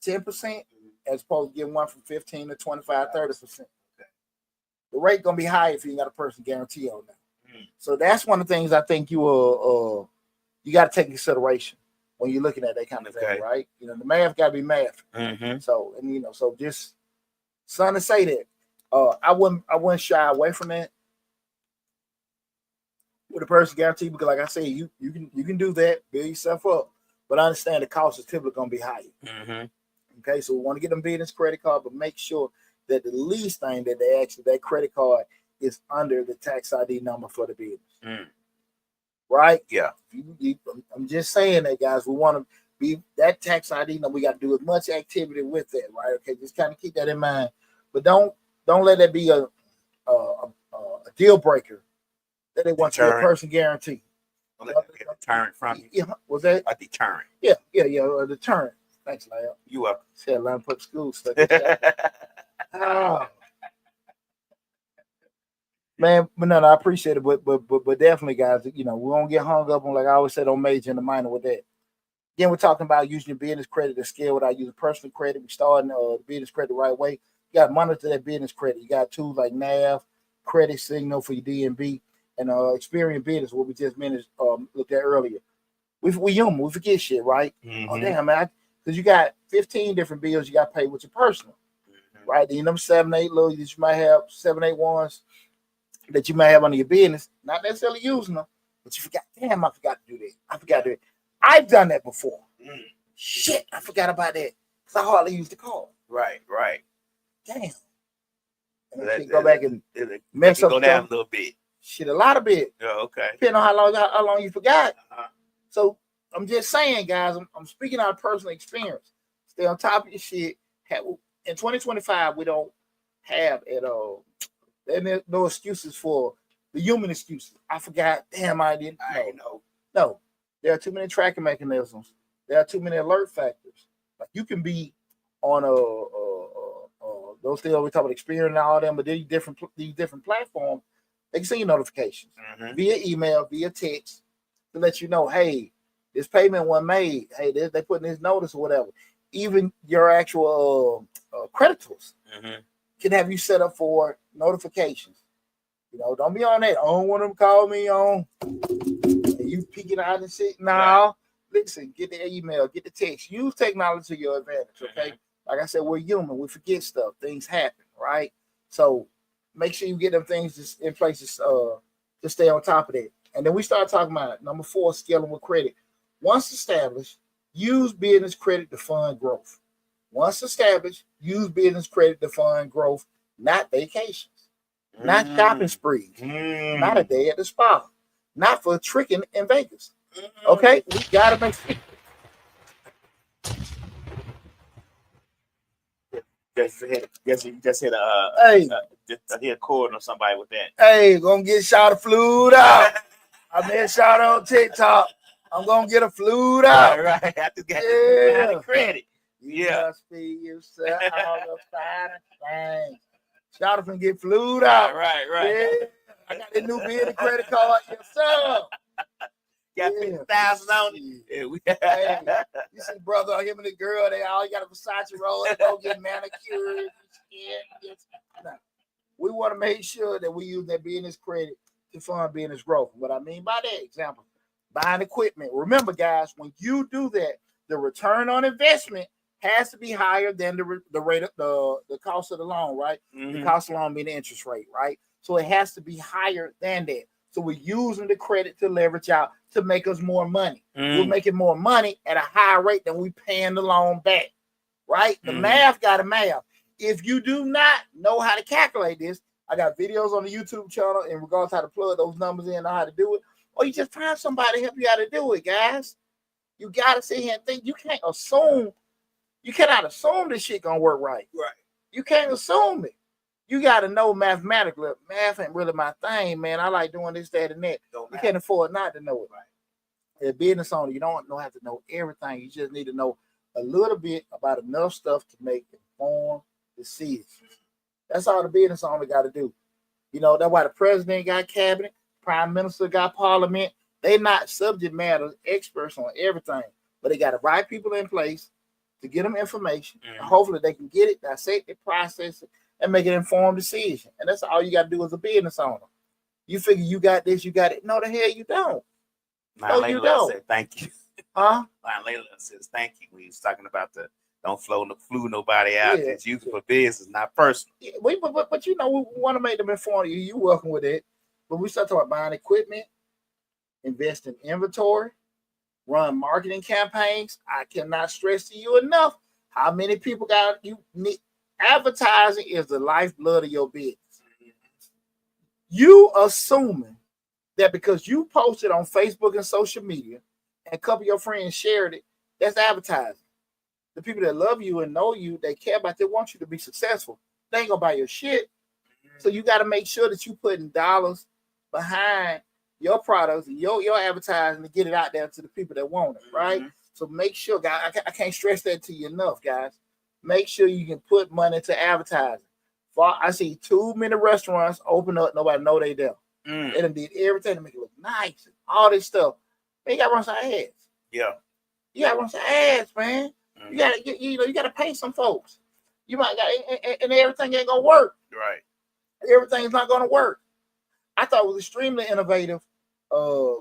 to 10%, as opposed to getting one from 15 to 25, 30%. The rate gonna be high if you ain't got a person guarantee on that. So that's one of the things I think you got to take into consideration when you're looking at that kind of thing, right? You know, the math got to be math. Mm-hmm. So, and so just something to say that I wouldn't shy away from that with a person guarantee, because like I said, you can do that, build yourself up, but I understand the cost is typically gonna be higher. Mm-hmm. Okay, so we want to get them business credit card, but make sure that the least thing that they actually that credit card is under the tax ID number for the business. Right? Yeah. I'm just saying that, guys. We want to be that tax ID number. We got to do as much activity with it, right? Okay, just kind of keep that in mind, but don't let that be a deal breaker that they want you to person guarantee. A deterrent from you. Yeah, was that a deterrent? Yeah, a deterrent. Thanks, Lyle. You up? Said Lyle put school stuff. Oh. Man, but no, I appreciate it, but definitely, guys, we won't get hung up on, like I always said, on major and the minor with that. Again, we're talking about using your business credit to scale without using personal credit. We're starting the business credit the right way. You got to monitor that business credit. You got tools like NAV, Credit Signal for your DMB, and Experience Business, what we just looked at earlier. We human, we forget shit, right? Mm-hmm. Oh, damn, man, because you got 15 different bills you got to pay with your personal, right? Then them 7, 8 little that you might have, 7, 8 ones that you may have under your business, not necessarily using them, but you forgot. Damn, I forgot to do that. I forgot to do it. I've done that before. Shit, I forgot about that because I hardly use the card. Right. Damn. And go back and mess up. Go down a little bit. Shit, a lot of bit. Oh, okay. Depending on how long you forgot. Uh-huh. So I'm just saying, guys, I'm speaking out of personal experience. Stay on top of your shit. In 2025, we don't have at all. There's no excuses for the human excuses. I forgot. Damn, I didn't know. No, there are too many tracking mechanisms. There are too many alert factors. Like you can be on those things we talk about Experian and all them, but these different platforms, they can send you notifications via email, via text to let you know, hey, this payment wasn't made. Hey, they putting this notice or whatever. Even your actual creditors can have you set up for notifications. Don't be on that. I don't want them to call me on. And you peeking out and shit. No. Listen, get the email, get the text. Use technology to your advantage, okay? Like I said, we're human. We forget stuff. Things happen, right? So make sure you get them things just in place to stay on top of that. And then we start talking about number 4, scaling with credit. Once established, use business credit to fund growth. Once established, use business credit to fund growth, not vacations, not shopping sprees, not a day at the spa, not for tricking in Vegas. Okay, we gotta make sure. Just hit a chord on somebody with that. Hey, gonna get shot of flued out. I made a shot on TikTok. I'm gonna get a flued out. Right. I just got the credit. You must be yourself all the fine things. Shout out and get flued out. Right. Yeah. I got the new business credit card. Yes, sir. Got 50,000 on it. Hey, you see, brother, him and the girl, they all got a Versace roll. They go get manicured. We want to make sure that we use that business credit to fund business growth. What I mean by that, example, buying equipment. Remember, guys, when you do that, the return on investment has to be higher than the rate of the cost of the loan, right? Mm-hmm. The cost of the loan being the interest rate, right? So it has to be higher than that. So we're using the credit to leverage out to make us more money. We're making more money at a higher rate than we paying the loan back, right? The math got to math. If you do not know how to calculate this, I got videos on the YouTube channel in regards to how to plug those numbers in and how to do it. Or you just find somebody to help you how to do it, guys. You got to sit here and think. You cannot assume this shit gonna work right. Right. You can't assume it. You got to know mathematically. Math ain't really my thing, man. I like doing this, that, and that. You can't afford not to know it. Right. As a business owner, you don't have to know everything. You just need to know a little bit about enough stuff to make informed decisions. That's all the business owner got to do. You know, that's why the president got cabinet, prime minister got parliament. They're not subject matter experts on everything, but they got the right people in place to get them information. And hopefully they can get it, dissect it, process it, and make an informed decision. And that's all you got to do as a business owner. You figure you got this, you got it. No, the hell you don't. No, you don't. Said, thank you. Huh? Layla says thank you when he was talking about the don't flew nobody out. Yeah. It's used for business, not personal. Yeah, but you know, we want to make them informed. You welcome with it. But we start talking about buying equipment, invest in inventory, run marketing campaigns. I cannot stress to you enough how many people you need. Advertising is the lifeblood of your business. You assuming that because you posted on Facebook and social media and a couple of your friends shared it, that's advertising. The people that love you and know you, they care about, they want you to be successful. They ain't gonna buy your shit. So you got to make sure that you putting dollars behind your products and your advertising to get it out there to the people that want it, right? So make sure, guys, I can't stress that to you enough, guys. Make sure you can put money to advertising. I see too many restaurants open up, nobody know they there. They done did everything to make it look nice and all this stuff. Man, you got to run some ads. Yeah. You got to run some ads, man. You got to pay some folks. You might got, and everything ain't gonna work. Right. Everything's not gonna work. I thought it was extremely innovative. A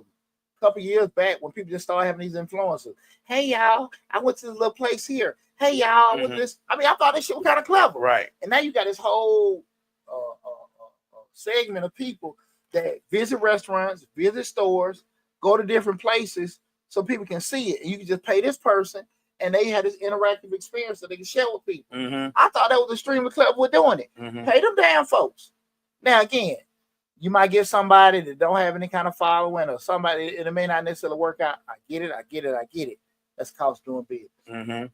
couple years back when people just started having these influencers. Hey y'all, I went to this little place here. Hey y'all, I went this. I mean, I thought this shit was kind of clever. Right. And now you got this whole segment of people that visit restaurants, visit stores, go to different places so people can see it. And you can just pay this person. And they had this interactive experience that they can share with people. I thought that was extremely clever with doing it. Pay them damn folks. Now, again, you might get somebody that don't have any kind of following or somebody, and it may not necessarily work out. I get it. That's cost doing business.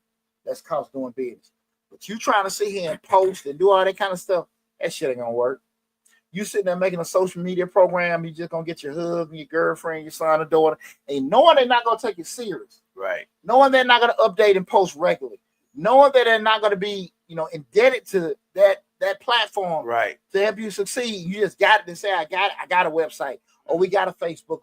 That's cost doing business. But you trying to sit here and post and do all that kind of stuff, that shit ain't going to work. You sitting there making a social media program, you just going to get your husband, your girlfriend, your son or daughter, and knowing they're not going to take it serious. Right. Knowing they're not going to update and post regularly. Knowing that they're not going to be, indebted to that platform right to help you succeed. You just got to say, I got a website, or we got a Facebook,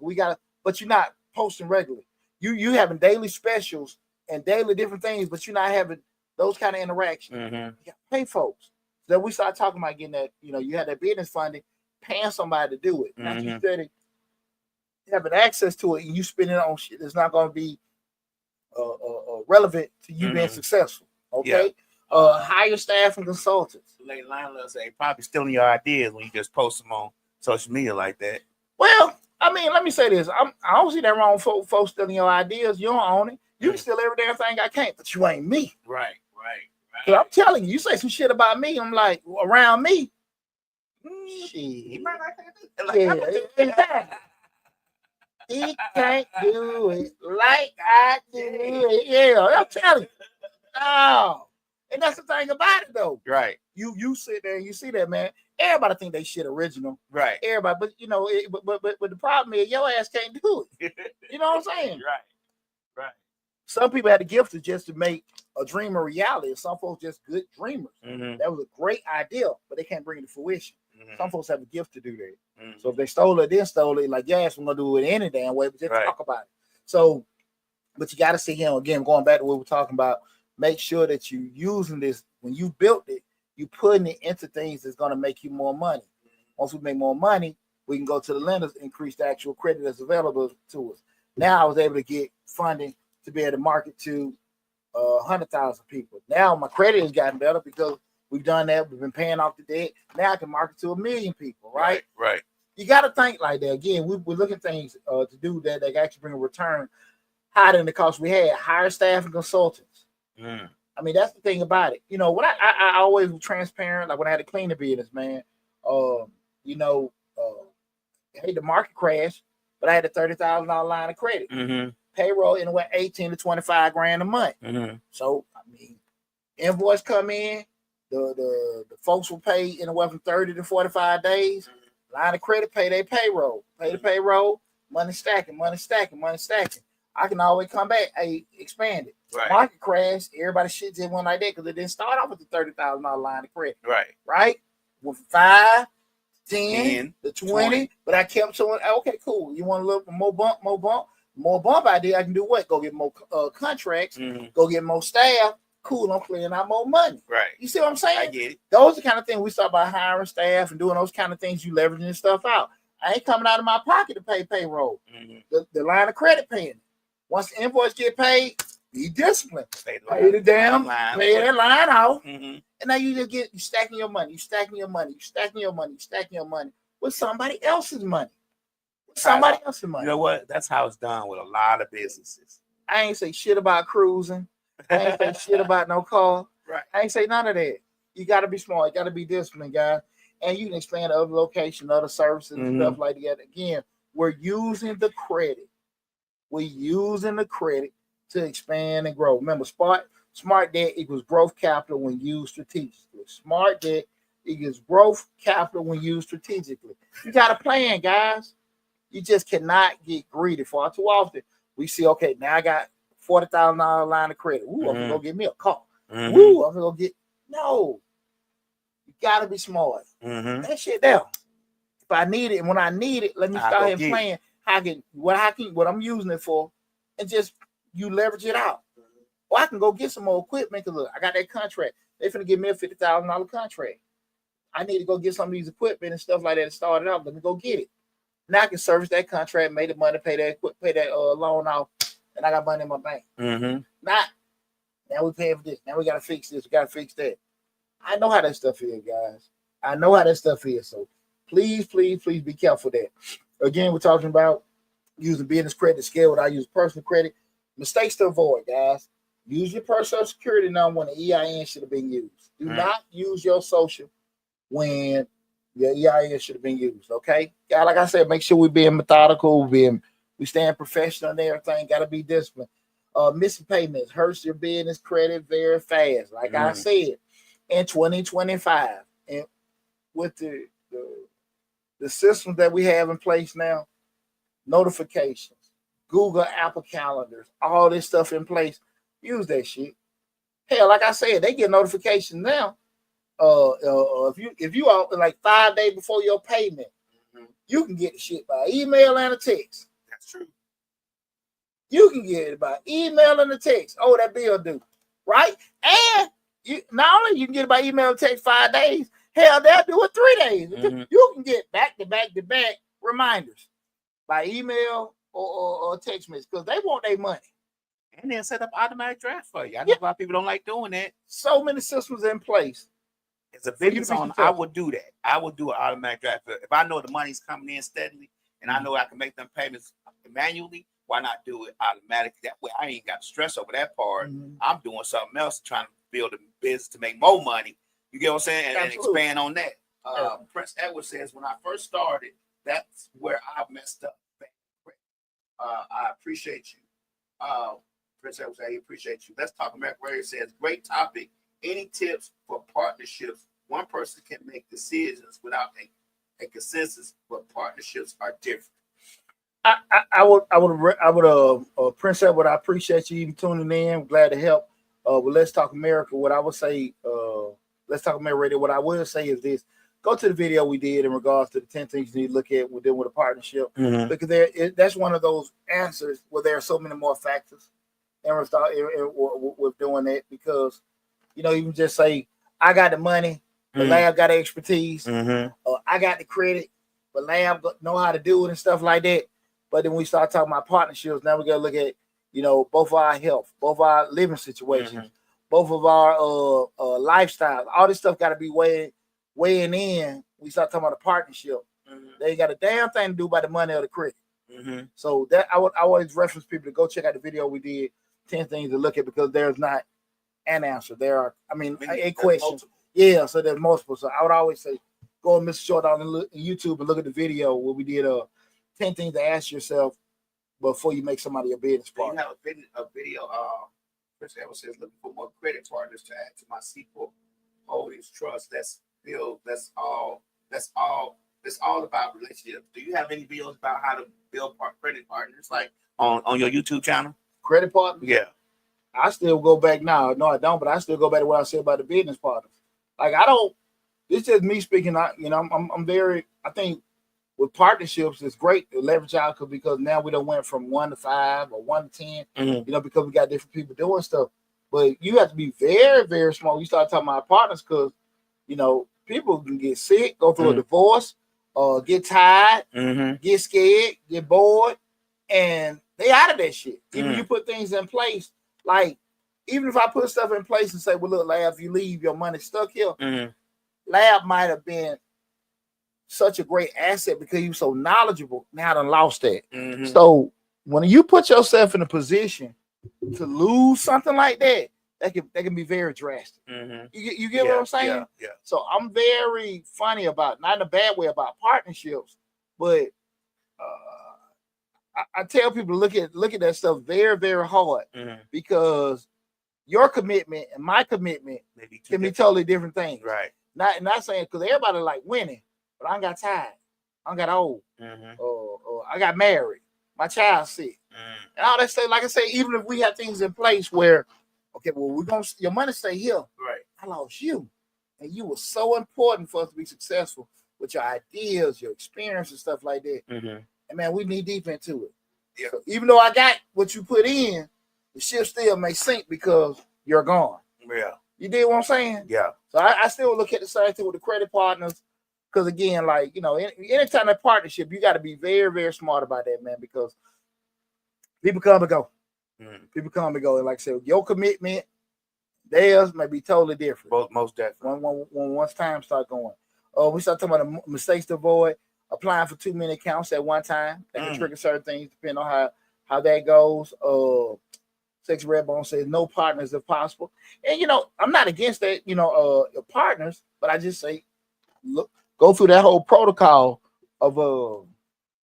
but you're not posting regularly. You having daily specials and daily different things, but you're not having those kind of interactions. You got to pay folks. So we start talking about getting that, you had that business funding, paying somebody to do it. Not you steady having access to it and you spend it on shit that's not going to be relevant to you being successful. Okay. Yeah. Hire staff and consultants. Late Lionel say probably stealing your ideas when you just post them on social media like that. Well, I mean, let me say this. I don't see that wrong for folks stealing your ideas. You don't own it. You can steal every damn thing I can't, but you ain't me. Right. Because I'm telling you, you say some shit about me, I'm like, around me. Shit. He might not do it. He can't do it like I do it. Yeah, I'm telling you. No. And that's the thing about it, though. Right. You sit there and you see that, man. Everybody think they shit original. Right. Everybody, but but the problem is your ass can't do it. You know what I'm saying? Right. Some people had the gift to just to make a dream a reality. Some folks just good dreamers. That was a great idea, but they can't bring it to fruition. Some folks have a gift to do that. So if they stole it, like, yes, we're gonna do it any damn way, but just talk about it. So, but you got to see him again. Going back to what we're talking about, make sure that you using this when you built it. You putting it into things that's gonna make you more money. Once we make more money, we can go to the lenders, increase the actual credit that's available to us. Now I was able to get funding to be able to market to 100,000 people. Now my credit has gotten better because we've done that. We've been paying off the debt. Now I can market to 1 million people, right? Right. You got to think like that. Again, we're looking at things to do that actually bring a return higher than the cost we had. Hire staff and consultants. I mean, that's the thing about it. You know, when I always was transparent, like when I had a cleaner business, man, you know, hey, the market crashed, but I had a $30,000 line of credit. Payroll anywhere 18 to 25 grand a month. So, I mean, invoice come in, the folks will pay anywhere from 30 to 45 days. Line of credit, pay their payroll. Pay the payroll, money stacking. I can always come back, hey, expand it. Right. Market crash, everybody shit just went like that because it didn't start off with the $30,000 line of credit. Right? With 5, 10 to 20, but I kept showing, okay, cool. You want a little more bump idea? I can do what? Go get more contracts, go get more staff. Cool, I'm clearing out more money. Right. You see what I'm saying? I get it. Those are the kind of things we start by hiring staff and doing those kind of things. You leveraging stuff out. I ain't coming out of my pocket to pay payroll. The line of credit paying. Once the invoice get paid, be disciplined. Pay the damn line. Pay that line out. And now you stacking your money. You stacking your money with somebody else's money. You know what? That's how it's done with a lot of businesses. I ain't say shit about cruising. I ain't say shit about no car. Right. I ain't say none of that. You got to be smart. You got to be disciplined, guys. And you can expand to other locations, other services, and stuff like that. Again, we're using the credit. We're using the credit to expand and grow. Remember, smart debt equals growth capital when used strategically. Smart debt equals growth capital when used strategically. You got a plan, guys. You just cannot get greedy. Far too often, we see, okay, now I got $40,000 line of credit. Ooh, I'm gonna go get me a car. Ooh, I'm gonna go get. No, you gotta be smart. That shit down. If I need it, and when I need it, let me start here playing. What I'm using it for, and just you leverage it out. Or I can go get some more equipment. Cause look, I got that contract. They finna give me a $50,000 contract. I need to go get some of these equipment and stuff like that and start it out. Let me go get it. Now I can service that contract, make the money, pay that loan off. And I got money in my bank. Now we paying for this. Now we got to fix this. We got to fix that. I know how that stuff is, guys. I know how that stuff is. So please be careful there. Again, we're talking about using business credit to scale without using personal credit. Mistakes to avoid, guys. Use your personal security number when the EIN should have been used. Do not use your social when your EIN should have been used. Okay, God, like I said, make sure we're being methodical. We staying professional and everything. Got to be disciplined. Missing payments hurts your business credit very fast. Like I said, in 2025, and with the systems that we have in place now, notifications, Google, Apple calendars, all this stuff in place. Use that shit. Hell, like I said, they get notifications now. If you are like 5 days before your payment, you can get the shit by email and a text. That's true. You can get it by email and a text. Oh, that bill due, right? And you not only you can get it by email and text 5 days. Hell, they'll do it 3 days. You can get back to back reminders by email or text message because they want their money. And they'll set up automatic draft for you. I know a lot of people don't like doing that. So many systems in place. As a business owner, I would do that. I would do an automatic draft. If I know the money's coming in steadily and I know I can make them payments manually, why not do it automatically? That way I ain't got to stress over that part. I'm doing something else, trying to build a business to make more money. You get what I'm saying? And expand on that. Prince Edward says, when I first started, that's where I messed up. I appreciate you. Prince Edward says, I appreciate you. Let's Talk America Radio says, great topic. Any tips for partnerships? One person can make decisions without a consensus, but partnerships are different. I would, Prince Edward, I appreciate you even tuning in. I'm glad to help. With Let's Talk America, what I would say, Let's Talk America Radio, what I will say is this. Go to the video we did in regards to the 10 things you need to look at with dealing with a partnership. Because that's one of those answers where there are so many more factors with doing that. Because, you know, you can just say, I got the money, but lab got the expertise, or I got the credit, but lab know how to do it and stuff like that. But then when we start talking about partnerships, now we got to look at, both our health, both our living situations, both of our lifestyles. All this stuff got to be weighing in. We start talking about a partnership. They ain't got a damn thing to do by the money or the credit. So that I always reference people to go check out the video we did, 10 things to look at, because there's not an answer. There are, a question. Yeah, so there's multiple. So I would always say, go on Mr. Short on YouTube and look at the video where we did 10 things to ask yourself before you make somebody a business partner. You have a video. Chris Evans says, looking for more credit partners to add to my Sequel Holdings Trust. That's all about relationships. Do you have any videos about how to build credit partners, like on your YouTube channel? Credit partners? Yeah. I still go back now. No, I don't, but I still go back to what I said about the business partners. Like, I don't, it's just me speaking. I'm very, I think with partnerships, it's great to leverage out because now we don't went from 1 to 5 or 1 to 10, because we got different people doing stuff. But you have to be very, very small. You start talking about partners because, people can get sick, go through a divorce, get tired, get scared, get bored, and they out of that shit. Even you put things in place, like even if I put stuff in place and say, well, look, Lab, if you leave, your money stuck here, Lab might have been such a great asset because he was so knowledgeable. Now I done lost that. So when you put yourself in a position to lose something like that, that can be very drastic. You get what I'm saying? Yeah. So I'm very funny about, not in a bad way, about partnerships, but I tell people to look at that stuff very, very hard, because your commitment and my commitment can be totally different things. Right. Not saying because everybody like winning, but I ain't got tired, I ain't got old, or I got married, my child's sick, and all that stuff. Like I say, even if we have things in place where, okay, well, your money stay here. Right. I lost you, and you were so important for us to be successful with your ideas, your experience, and stuff like that. And man, we need deep into it. Yeah. So even though I got what you put in, the ship still may sink because you're gone. Yeah. You did what I'm saying? Yeah. So I still look at the same thing with the credit partners, because again, like, anytime that partnership, you got to be very, very smart about that, man, because people come and go. People come and go. And like I said, your commitment, theirs may be totally different. Most definitely. Once time start going. We start talking about the mistakes to avoid. Applying for too many accounts at one time. That can trigger certain things depending on how that goes. Sexy Redbone says no partners if possible. And I'm not against that, partners, but I just say go through that whole protocol of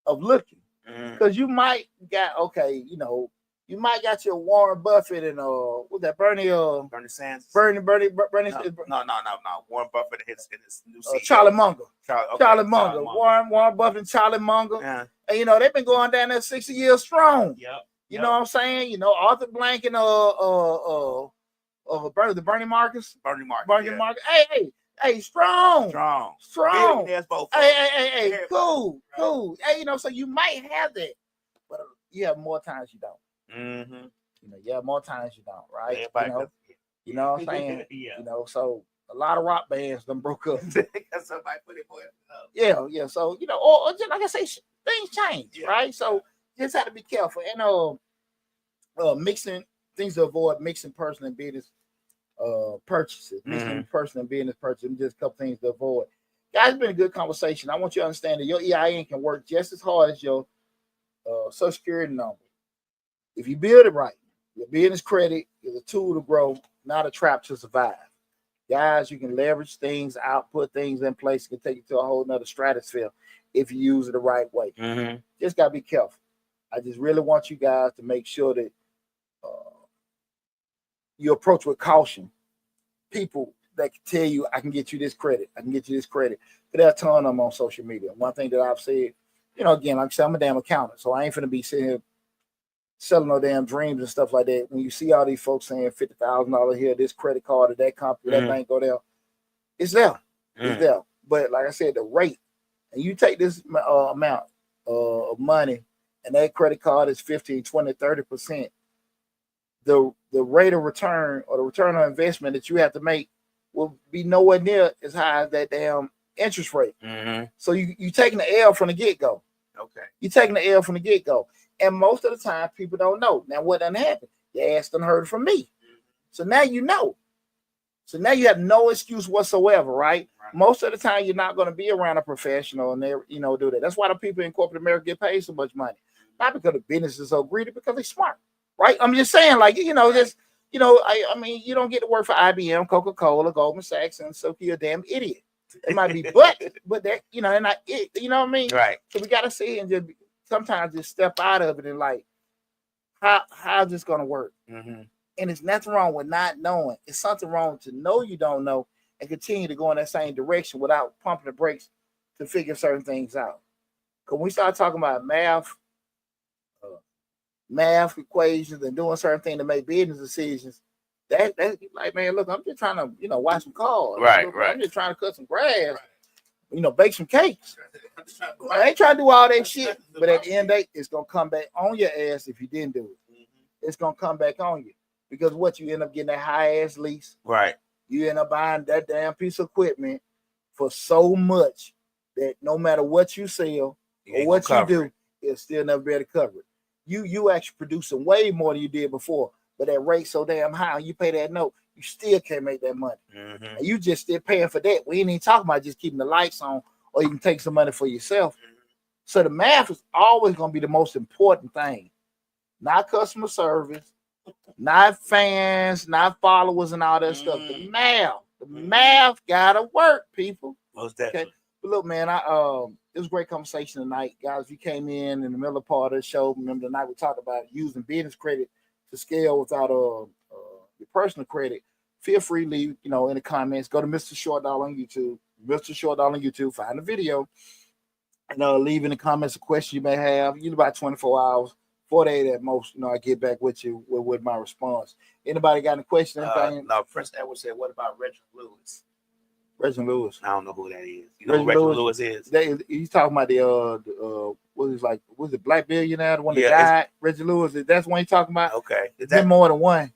looking. Because you might got you might got your Warren Buffett and what's that, Bernie Sanders. Bernie. No. Warren Buffett in his new CEO. Charlie Munger. Charlie Munger. Munger. Warren Buffett and Charlie Munger. Yeah. And they've been going down there 60 years strong. Yep. You know what I'm saying? Arthur Blank and the Bernie Marcus. Bernie Marcus. Hey, strong. Both. Hey, cool. Hey, so you might have that, but you have more times you don't. You have more times you don't, right? You know what I'm saying? So a lot of rock bands done broke up. Somebody put it for it. Yeah. So or just like I say, things change, right? So just have to be careful and mixing things to avoid mixing personal and business purchases, mixing personal and business purchases. Just a couple things to avoid. Guys, it's been a good conversation. I want you to understand that your EIN can work just as hard as your Social Security number. If you build it right, your business credit is a tool to grow, not a trap to survive. Guys, you can leverage things out, put things in place, can take you to a whole nother stratosphere if you use it the right way. Just got to be careful. I just really want you guys to make sure that you approach with caution people that can tell you, I can get you this credit. But there are a ton of them on social media. One thing that I've said, again, like I said, I'm a damn accountant, so I ain't finna be sitting here selling no damn dreams and stuff like that. When you see all these folks saying $50,000 here, this credit card or that company, that bank go there, it's there. It's there. But like I said, the rate, and you take this amount of money, and that credit card is 15, 20, 30%, the rate of return or the return on investment that you have to make will be nowhere near as high as that damn interest rate. So you taking the L from the get-go. Okay. You're taking the L from the get-go. And most of the time, people don't know. Now, what done happened? Your ass done heard from me. So now you know. So now you have no excuse whatsoever, right? Most of the time, you're not going to be around a professional and they, do that. That's why the people in corporate America get paid so much money. Not because the business is so greedy, because they're smart, right? I'm just saying, like, just, I mean, you don't get to work for IBM, Coca-Cola, Goldman Sachs, and so you're a damn idiot. It might be, but that, they're not it. You know what I mean? Right. So we got to see and just sometimes just step out of it and like, how's this going to work? Mm-hmm. And it's nothing wrong with not knowing. It's something wrong to know you don't know and continue to go in that same direction without pumping the brakes to figure certain things out. Because when we start talking about math equations and doing certain things to make business decisions, that's like, man, look, I'm just trying to, wash some cars. Right. I'm just trying to cut some grass, bake some cakes. I ain't trying to do all that shit, but at the end of the day, it's going to come back on your ass if you didn't do it. It's going to come back on you. Because what you end up getting that high ass lease, right? You end up buying that damn piece of equipment for so much that no matter what you sell or what you do, it'll still never be able to cover it. You actually producing way more than you did before, but that rate so damn high, you pay that note, you still can't make that money. Mm-hmm. And you just still paying for that. We ain't even talking about just keeping the lights on, or you can take some money for yourself. Mm-hmm. So the math is always going to be the most important thing, not customer service. Not fans, not followers, and all that stuff. The math gotta work, people. Most definitely. Okay? But look, man, it was a great conversation tonight, guys. If you came in the middle part of the show, remember the night we talked about using business credit to scale without your personal credit. Feel free to leave, in the comments. Go to Mr. Short Dollar on YouTube. Mr. Short Dollar on YouTube. Find the video, and leave in the comments a question you may have. About 24 hours. 48 at most, I get back with you with my response. Anybody got any questions? No, Prince Edward said, what about Reginald Lewis? Reginald Lewis. I don't know who that is. You know who Reginald Lewis is? He's talking about was it Black Billionaire, the one that died? Reginald Lewis, that's one he's talking about? Okay. Is that more than one?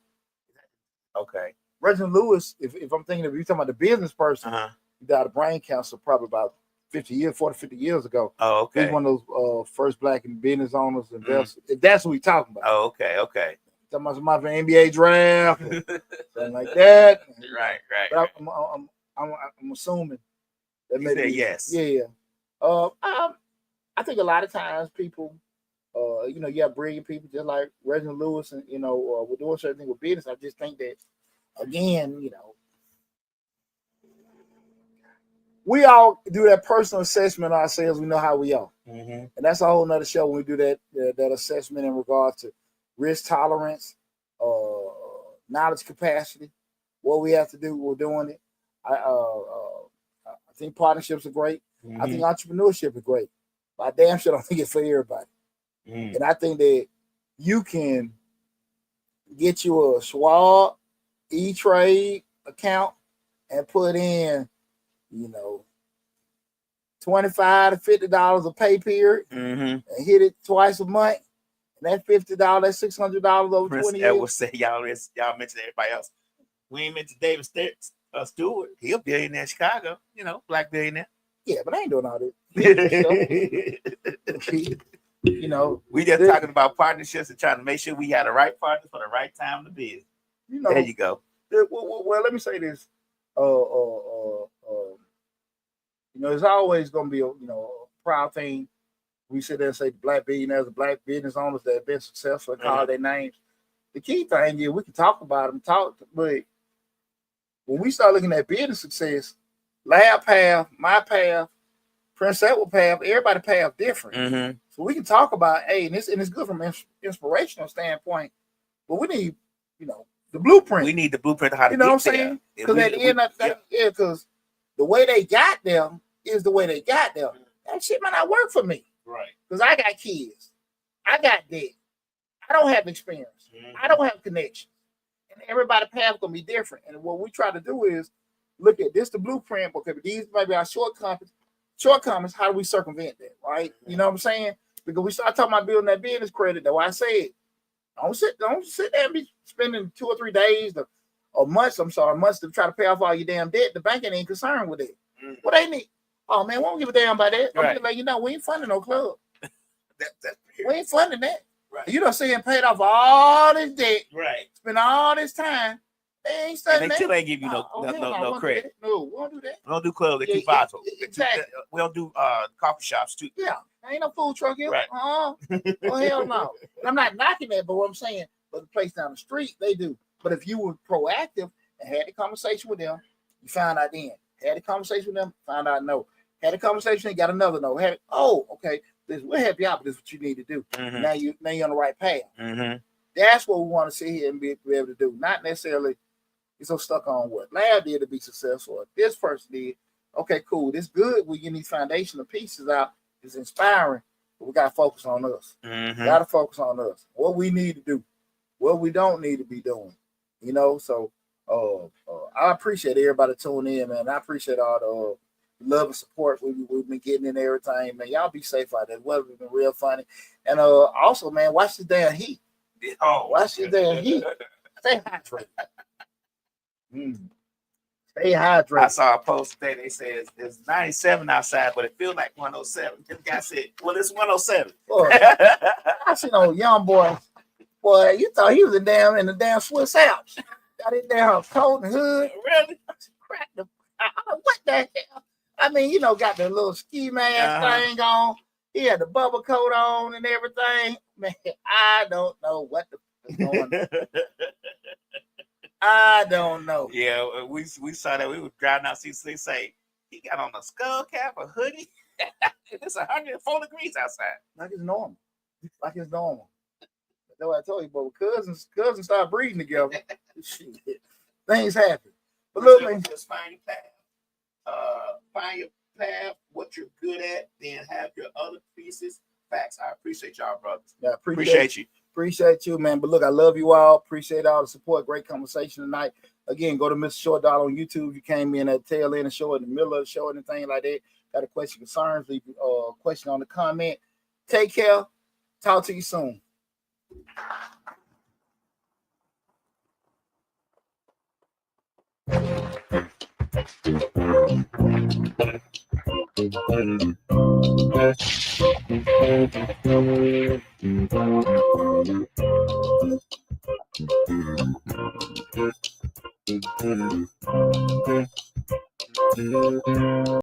Okay. Reginald Lewis, if I'm thinking of you talking about the business person, he died of brain cancer probably about 50 years ago. Oh, okay. He's one of those first black business owners, investors. If that's what we're talking about. Oh, okay. Talking about some NBA draft, or something like that. Right. But I'm assuming that maybe yes. Yeah. I think a lot of times people, you have brilliant people just like Reginald Lewis, and we're doing certain things with business. I just think that again, we all do that personal assessment of ourselves. We know how we are. And that's a whole nother show when we do that assessment in regards to risk tolerance, knowledge capacity, what we have to do. We're doing it. I think partnerships are great. I think entrepreneurship is great. But I damn sure don't think it's for everybody. And I think that you can get you a Schwab E-Trade account and put in, $25 to $50 a pay period, and hit it twice a month. And that $50, that's $600 over Prince 20 years. Edward say y'all mentioned everybody else. We ain't mentioned David Stewart. He a billionaire in Chicago, black billionaire. Yeah, but I ain't doing all this. We just talking about partnerships and trying to make sure we had the right partners for the right time to be. There you go. Well, let me say this. It's always going to be a proud thing. We sit there and say the black billionaires, the black business owners that have been successful and call their names. The key thing is we can talk about them, but when we start looking at business success, lab path, my path, Prince Edward path, everybody path different. So we can talk about, and it's good from an inspirational standpoint, but we need, the blueprint. We need the blueprint of how to get there. You know what I'm saying? Because at the end of the day, because the way they got there is the way they got there. That shit might not work for me. Right. Because I got kids. I got debt. I don't have experience. I don't have connections. And everybody's path going to be different. And what we try to do is look at this, the blueprint. Okay, but these might be our shortcomings. How do we circumvent that, right? You know what I'm saying? Because we start talking about building that business credit. That's why I said, don't sit there and be spending 2 or 3 days or months to try to pay off all your damn debt. The bank ain't concerned with it. What they need? Oh man, we don't give a damn about that. I'm just like, we ain't funding no club. That's We ain't funding that. right. You don't see him paid off all this debt, Right. spend all this time. They ain't And studying they that. still ain't give you no credit. No, we won't do that. We don't do clubs. They're Yeah, too vital. exactly. We don't do coffee shops too. Yeah, ain't no food truck here. Right. Oh hell no. I'm not knocking that, but what I'm saying, but the place down the street they do. But if you were proactive and had the conversation with them, you found out then. Had the conversation with them, found out no. Had a conversation, got another no. Had it, okay, we'll help you out, but this is what you need to do. Mm-hmm. Now you're on the right path. Mm-hmm. That's what we want to sit here and be able to do. Not necessarily you're so stuck on what Lab did to be successful, or this person did. Okay, cool. This good. We get these foundational pieces out. It's inspiring, but we got to focus on us. Mm-hmm. Got to focus on us. What we need to do, what we don't need to be doing. You know, so I appreciate everybody tuning in, man. I appreciate all the love and support we've been getting in everything, man. Y'all be safe out there. The weather's been real funny. And also, man, watch the damn heat. Oh, watch the damn heat. Stay hydrated. Stay hydrated. I saw a post today. They said it's 97 outside, but it feels like 107. This guy said, "Well, it's 107." Boy, I seen old young boy. Boy, you thought he was in the damn Swiss Alps. Got in there, coat and hood. Really? Crack the. What the hell? I mean, you know, got the little ski mask thing on. He had the bubble coat on and everything. Man, I don't know what the fuck is going on. I don't know. Yeah, we saw that. We were driving out. They say he got on a skull cap, a hoodie. It's 104 degrees outside. Like it's normal. That's what I told you. But with cousins start breeding together. Shit, things happen. But look, man, just find your path. Find your path. What you're good at. Then have your other pieces. Facts. I appreciate y'all, brothers. Yeah, appreciate you. Appreciate you, man. But look, I love you all. Appreciate all the support. Great conversation tonight. Again, go to Mr. Short Dollar on YouTube. You came in at the tail end of the show, in the middle of the show, anything like that. Got a question, concerns, leave a question on the comment. Take care. Talk to you soon.